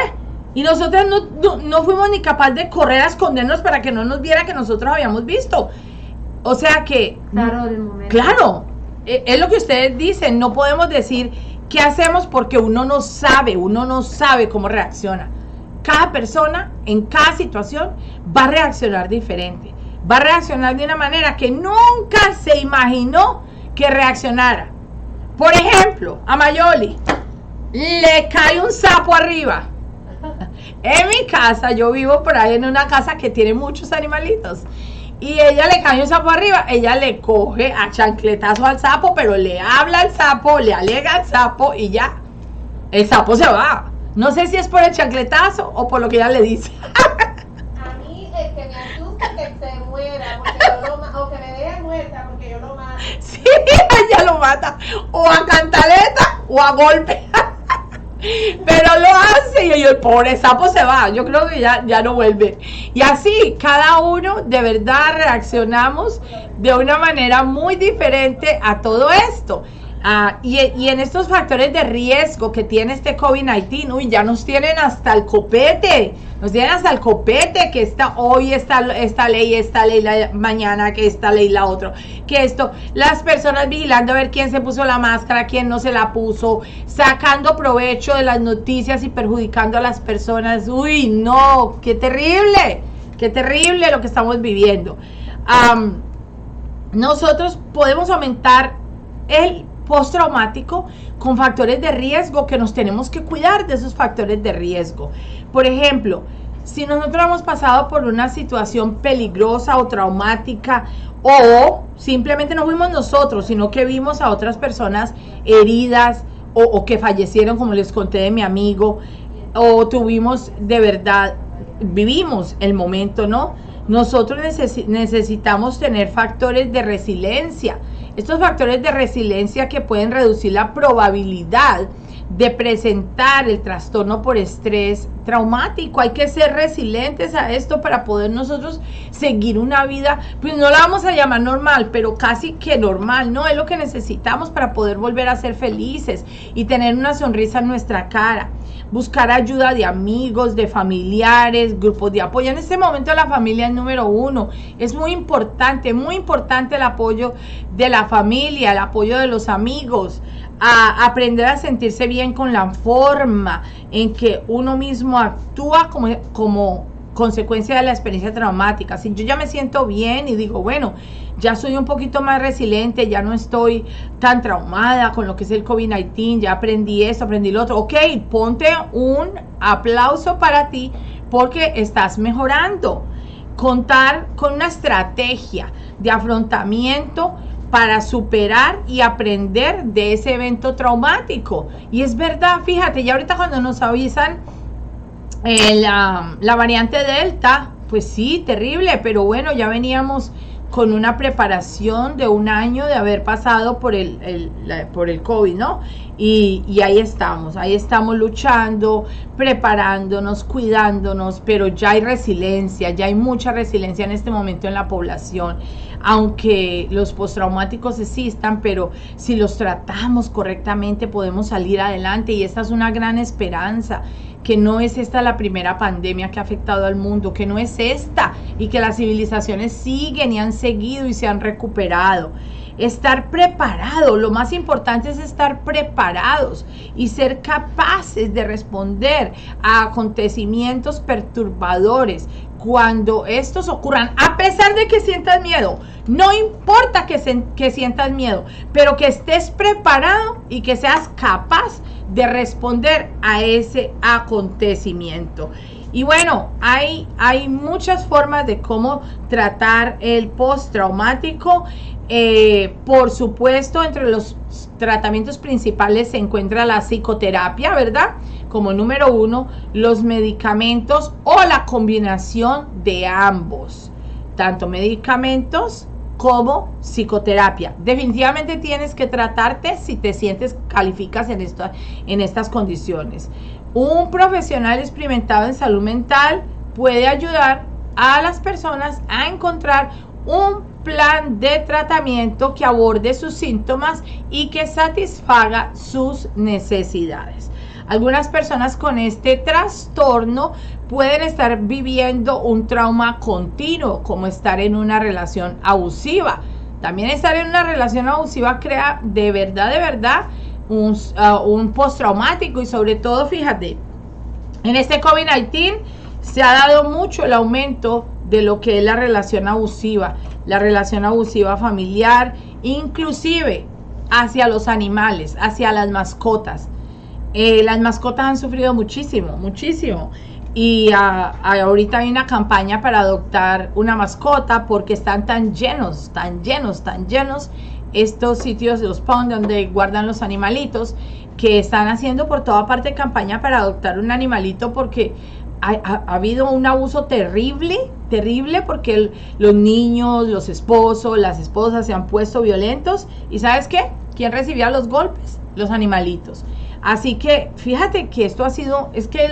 Y nosotras no fuimos ni capaces de correr a escondernos para que no nos viera que nosotros habíamos visto. O sea que, Claro, del momento. claro, es lo que ustedes dicen, no podemos decir qué hacemos porque uno no sabe cómo reacciona. Cada persona en cada situación va a reaccionar diferente, va a reaccionar de una manera que nunca se imaginó que reaccionara. Por ejemplo, a Mayoli le cae un sapo arriba. En mi casa, yo vivo por ahí en una casa que tiene muchos animalitos, y ella le cae un sapo arriba, ella le coge a chancletazo al sapo, pero le habla al sapo, le alega al sapo y ya, el sapo se va. No sé si es por el chancletazo o por lo que ella le dice. A mí el que me asusta que se muera, porque yo lo o que me deje muerta porque yo lo mato. Sí, ella lo mata, o a cantaleta o a golpe. Pero lo hace y el pobre sapo se va. Yo creo que ya no vuelve. Y así, cada uno de verdad reaccionamos de una manera muy diferente a todo esto. Y en estos factores de riesgo que tiene este COVID-19, uy, ya nos tienen hasta el copete. Nos tienen hasta el copete, que hoy esta ley, mañana que esta ley, la otra. Que esto, las personas vigilando a ver quién se puso la máscara, quién no se la puso, sacando provecho de las noticias y perjudicando a las personas. Uy, no, qué terrible lo que estamos viviendo. Nosotros podemos aumentar el postraumático con factores de riesgo, que nos tenemos que cuidar de esos factores de riesgo. Por ejemplo, si nosotros hemos pasado por una situación peligrosa o traumática, o simplemente no fuimos nosotros, sino que vimos a otras personas heridas o que fallecieron, como les conté de mi amigo, o tuvimos de verdad, vivimos el momento, ¿no? Nosotros necesitamos tener factores de resiliencia. Estos factores de resiliencia que pueden reducir la probabilidad de presentar el trastorno por estrés traumático. Hay que ser resilientes a esto para poder nosotros seguir una vida, pues no la vamos a llamar normal, pero casi que normal, ¿no? Es lo que necesitamos para poder volver a ser felices y tener una sonrisa en nuestra cara. Buscar ayuda de amigos, de familiares, grupos de apoyo. En este momento la familia es número uno. Es muy importante el apoyo de la familia, el apoyo de los amigos. A aprender a sentirse bien con la forma en que uno mismo actúa como consecuencia de la experiencia traumática. Si yo ya me siento bien y digo, bueno, ya soy un poquito más resiliente, ya no estoy tan traumada con lo que es el COVID-19, ya aprendí esto, aprendí lo otro. Ok, ponte un aplauso para ti porque estás mejorando. Contar con una estrategia de afrontamiento para superar y aprender de ese evento traumático. Y es verdad, fíjate, ya ahorita cuando nos avisan la variante Delta, pues sí, terrible, pero bueno, ya veníamos con una preparación de un año de haber pasado por el COVID, ¿no? Y ahí estamos luchando, preparándonos, cuidándonos, pero ya hay resiliencia, ya hay mucha resiliencia en este momento en la población. Aunque los postraumáticos existan, pero si los tratamos correctamente podemos salir adelante, y esta es una gran esperanza, que no es esta la primera pandemia que ha afectado al mundo, que no es esta, y que las civilizaciones siguen y han seguido y se han recuperado. Estar preparado, lo más importante es estar preparados y ser capaces de responder a acontecimientos perturbadores cuando estos ocurran, a pesar de que sientas miedo. No importa que sientas miedo, pero que estés preparado y que seas capaz de responder a ese acontecimiento. Y bueno, hay muchas formas de cómo tratar el postraumático. Por supuesto, entre los tratamientos principales se encuentra la psicoterapia, ¿verdad? Como número uno, los medicamentos o la combinación de ambos, tanto medicamentos como psicoterapia. Definitivamente tienes que tratarte si te sientes, calificas en estas condiciones. Un profesional experimentado en salud mental puede ayudar a las personas a encontrar un plan de tratamiento que aborde sus síntomas y que satisfaga sus necesidades. Algunas personas con este trastorno pueden estar viviendo un trauma continuo, como estar en una relación abusiva. También estar en una relación abusiva crea de verdad un postraumático, y sobre todo, fíjate, en este COVID-19 se ha dado mucho el aumento de lo que es la relación abusiva familiar, inclusive hacia los animales, hacia las mascotas. Las mascotas han sufrido muchísimo. Y ahorita hay una campaña para adoptar una mascota porque están tan llenos estos sitios, los ponds donde guardan los animalitos, que están haciendo por toda parte campaña para adoptar un animalito, porque ha habido un abuso terrible, porque los niños, los esposos, las esposas se han puesto violentos. ¿Y sabes qué? ¿Quién recibía los golpes? Los animalitos. Así que fíjate que esto es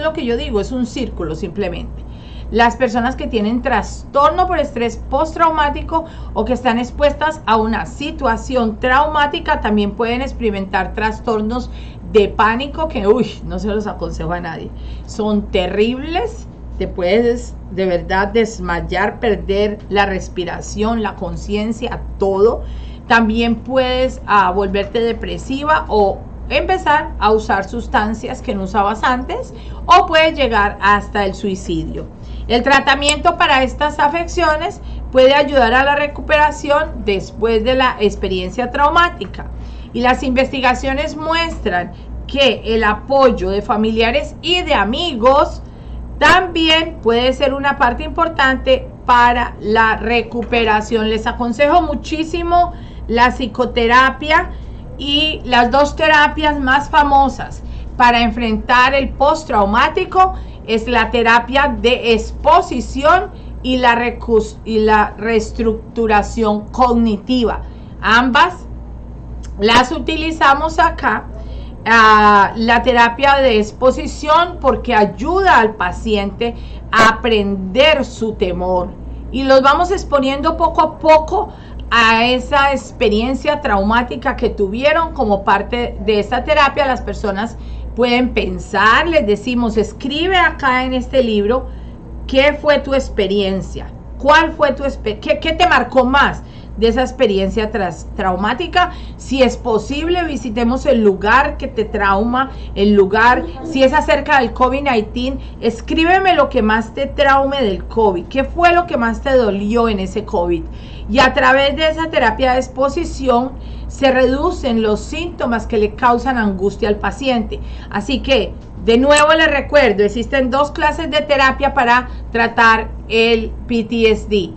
lo que yo digo, es un círculo simplemente. Las personas que tienen trastorno por estrés postraumático o que están expuestas a una situación traumática también pueden experimentar trastornos de pánico que, no se los aconsejo a nadie. Son terribles, te puedes de verdad desmayar, perder la respiración, la conciencia, todo. También puedes volverte depresiva o empezar a usar sustancias que no usabas antes, o puedes llegar hasta el suicidio. El tratamiento para estas afecciones puede ayudar a la recuperación después de la experiencia traumática, y las investigaciones muestran que el apoyo de familiares y de amigos también puede ser una parte importante para la recuperación. Les aconsejo muchísimo la psicoterapia, y las dos terapias más famosas para enfrentar el postraumático es la terapia de exposición y la reestructuración cognitiva. Ambas las utilizamos acá. La terapia de exposición porque ayuda al paciente a aprender su temor, y los vamos exponiendo poco a poco a esa experiencia traumática que tuvieron. Como parte de esta terapia, las personas pueden pensar, les decimos, escribe acá en este libro qué fue tu experiencia, cuál fue tu experiencia, qué te marcó más de esa experiencia traumática. Si es posible, visitemos el lugar que te trauma, el lugar. Si es acerca del COVID-19, escríbeme lo que más te traume del COVID, qué fue lo que más te dolió en ese COVID. Y a través de esa terapia de exposición se reducen los síntomas que le causan angustia al paciente. Así que, de nuevo les recuerdo, existen 2 clases de terapia para tratar el PTSD,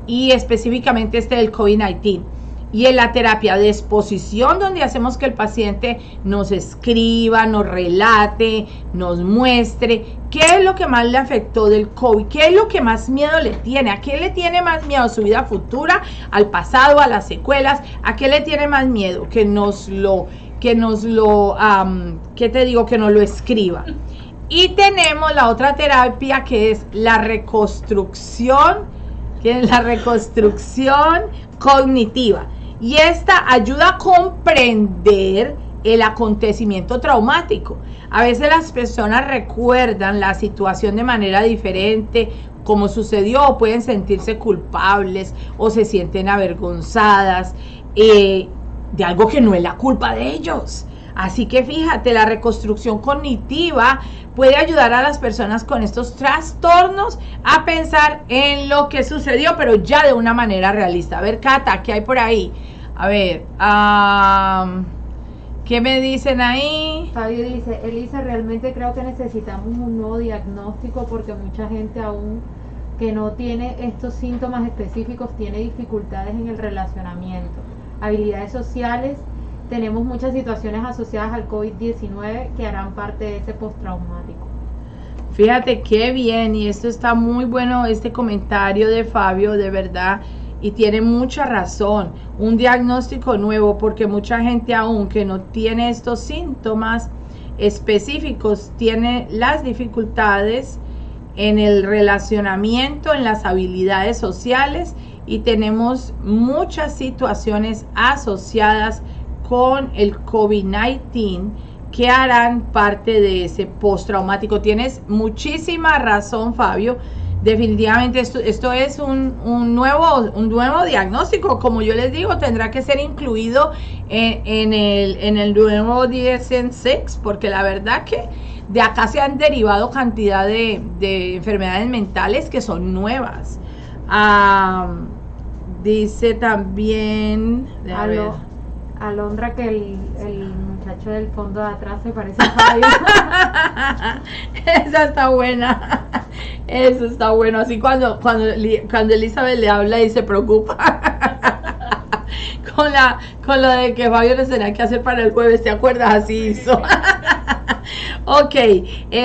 y específicamente del COVID-19. Y en la terapia de exposición, donde hacemos que el paciente nos escriba, nos relate, nos muestre qué es lo que más le afectó del COVID, qué es lo que más miedo le tiene, a qué le tiene más miedo, a su vida futura, al pasado, a las secuelas, a qué le tiene más miedo, que nos lo escriba. Y tenemos la otra terapia, que es la reconstrucción cognitiva. Y esta ayuda a comprender el acontecimiento traumático. A veces las personas recuerdan la situación de manera diferente, como sucedió, o pueden sentirse culpables o se sienten avergonzadas de algo que no es la culpa de ellos. Así que fíjate, la reconstrucción cognitiva puede ayudar a las personas con estos trastornos a pensar en lo que sucedió, pero ya de una manera realista. A ver, Cata, ¿qué hay por ahí? A ver, ¿qué me dicen ahí? Fabio dice, Elisa, realmente creo que necesitamos un nuevo diagnóstico, porque mucha gente aún que no tiene estos síntomas específicos tiene dificultades en el relacionamiento, habilidades sociales. Tenemos muchas situaciones asociadas al COVID-19 que harán parte de ese postraumático. Fíjate qué bien, y esto está muy bueno, este comentario de Fabio, de verdad, y tiene mucha razón. Un diagnóstico nuevo, porque mucha gente aún que no tiene estos síntomas específicos tiene las dificultades en el relacionamiento, en las habilidades sociales, y tenemos muchas situaciones asociadas con el COVID-19 que harán parte de ese postraumático. Tienes muchísima razón, Fabio. Definitivamente esto es un nuevo diagnóstico. Como yo les digo, tendrá que ser incluido en el nuevo DSM-6, porque la verdad que de acá se han derivado cantidad de enfermedades mentales que son nuevas. Dice también, Alondra, que el muchacho del fondo de atrás se parece a Fabio. Esa está buena. Eso está bueno. Así cuando Elizabeth le habla y se preocupa. con lo de que Fabio les tenía que hacer para el jueves, ¿te acuerdas? Así hizo. Ok,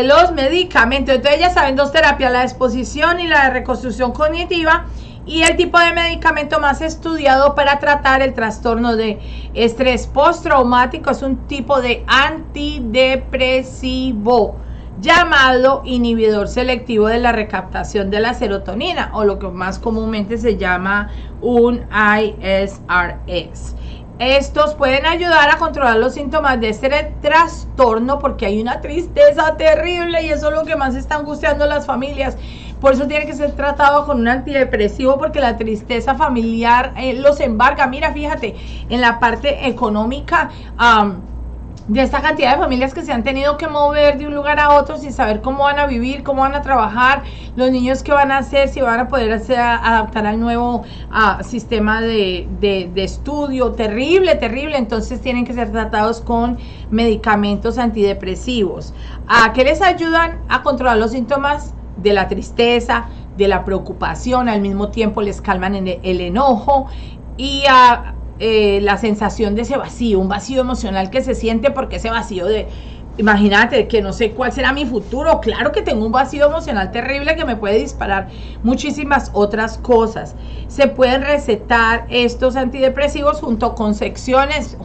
los medicamentos. Entonces ya saben, 2 terapias, la de exposición y la de reconstrucción cognitiva. Y el tipo de medicamento más estudiado para tratar el trastorno de estrés postraumático es un tipo de antidepresivo llamado inhibidor selectivo de la recaptación de la serotonina, o lo que más comúnmente se llama un ISRS. Estos pueden ayudar a controlar los síntomas de este trastorno, porque hay una tristeza terrible y eso es lo que más está angustiando a las familias. Por eso tiene que ser tratado con un antidepresivo, porque la tristeza familiar los embarga. Mira, fíjate, en la parte económica de esta cantidad de familias que se han tenido que mover de un lugar a otro sin saber cómo van a vivir, cómo van a trabajar, los niños qué van a hacer, si van a poder adaptar al nuevo sistema de estudio. Terrible, terrible. Entonces tienen que ser tratados con medicamentos antidepresivos que les ayudan a controlar los síntomas de la tristeza, de la preocupación. Al mismo tiempo les calman el enojo y la sensación de ese vacío, un vacío emocional que se siente, porque ese vacío imagínate que no sé cuál será mi futuro. Claro que tengo un vacío emocional terrible que me puede disparar muchísimas otras cosas. Se pueden recetar estos antidepresivos junto con secciones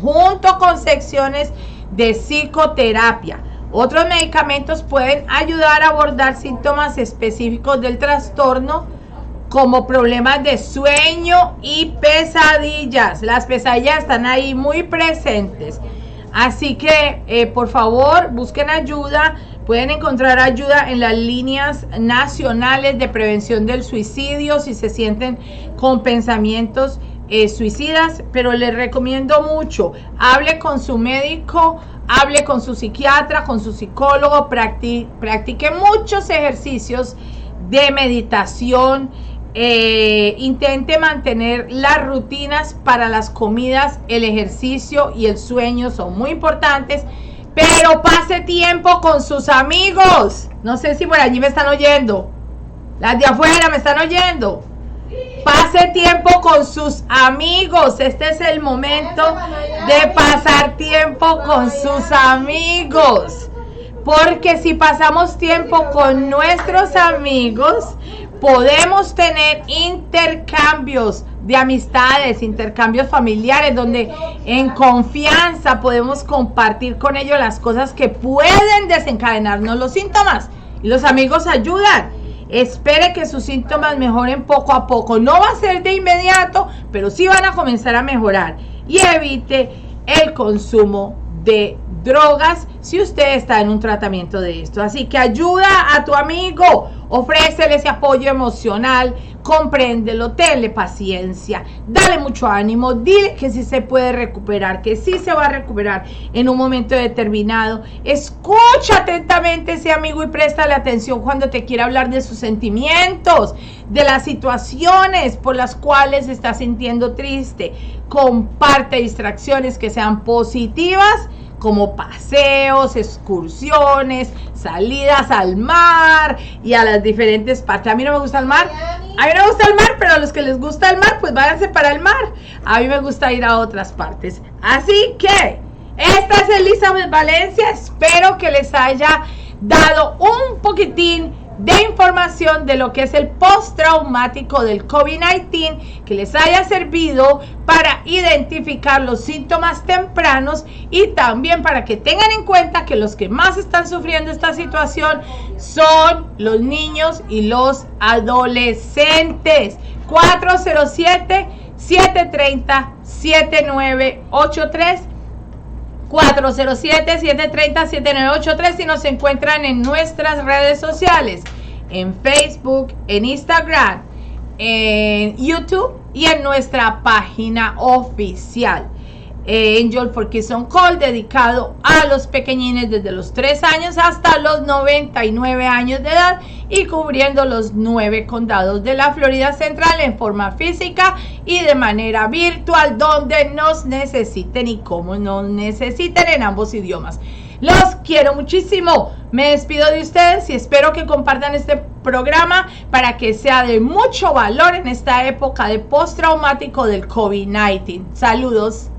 de psicoterapia. Otros medicamentos pueden ayudar a abordar síntomas específicos del trastorno, como problemas de sueño y pesadillas. Las pesadillas están ahí muy presentes. Así que, por favor, busquen ayuda. Pueden encontrar ayuda en las líneas nacionales de prevención del suicidio si se sienten con pensamientos suicidas. Pero les recomiendo mucho, hable con su médico, hable con su psiquiatra, con su psicólogo, practique muchos ejercicios de meditación. Intente mantener las rutinas para las comidas, el ejercicio y el sueño son muy importantes, pero pase tiempo con sus amigos. No sé si por allí me están oyendo, las de afuera me están oyendo. Pase tiempo con sus amigos. Este es el momento de pasar tiempo con sus amigos, porque si pasamos tiempo con nuestros amigos, podemos tener intercambios de amistades, intercambios familiares, donde en confianza podemos compartir con ellos las cosas que pueden desencadenarnos los síntomas. Y los amigos ayudan. Espere que sus síntomas mejoren poco a poco. No va a ser de inmediato, pero sí van a comenzar a mejorar. Y evite el consumo de drogas si usted está en un tratamiento de esto. Así que ayuda a tu amigo, ofrécele ese apoyo emocional, compréndelo, tenle paciencia, dale mucho ánimo, dile que sí se puede recuperar, que sí se va a recuperar en un momento determinado. Escucha atentamente a ese amigo y préstale atención cuando te quiera hablar de sus sentimientos, de las situaciones por las cuales se está sintiendo triste. Comparte distracciones que sean positivas, como paseos, excursiones, salidas al mar y a las diferentes partes. A mí no me gusta el mar. A mí no me gusta el mar, pero a los que les gusta el mar, pues váyanse para el mar. A mí me gusta ir a otras partes. Así que, esta es Elizabeth Valencia. Espero que les haya dado un poquitín de información de lo que es el postraumático del COVID-19, que les haya servido para identificar los síntomas tempranos y también para que tengan en cuenta que los que más están sufriendo esta situación son los niños y los adolescentes. 407-730-7983, 407-730-7983, y nos encuentran en nuestras redes sociales, en Facebook, en Instagram, en YouTube y en nuestra página oficial. Angel for Kids on Call, dedicado a los pequeñines desde los 3 años hasta los 99 años de edad y cubriendo los 9 condados de la Florida Central en forma física y de manera virtual, donde nos necesiten y como nos necesiten, en ambos idiomas. Los quiero muchísimo, me despido de ustedes y espero que compartan este programa para que sea de mucho valor en esta época de postraumático del COVID-19. Saludos.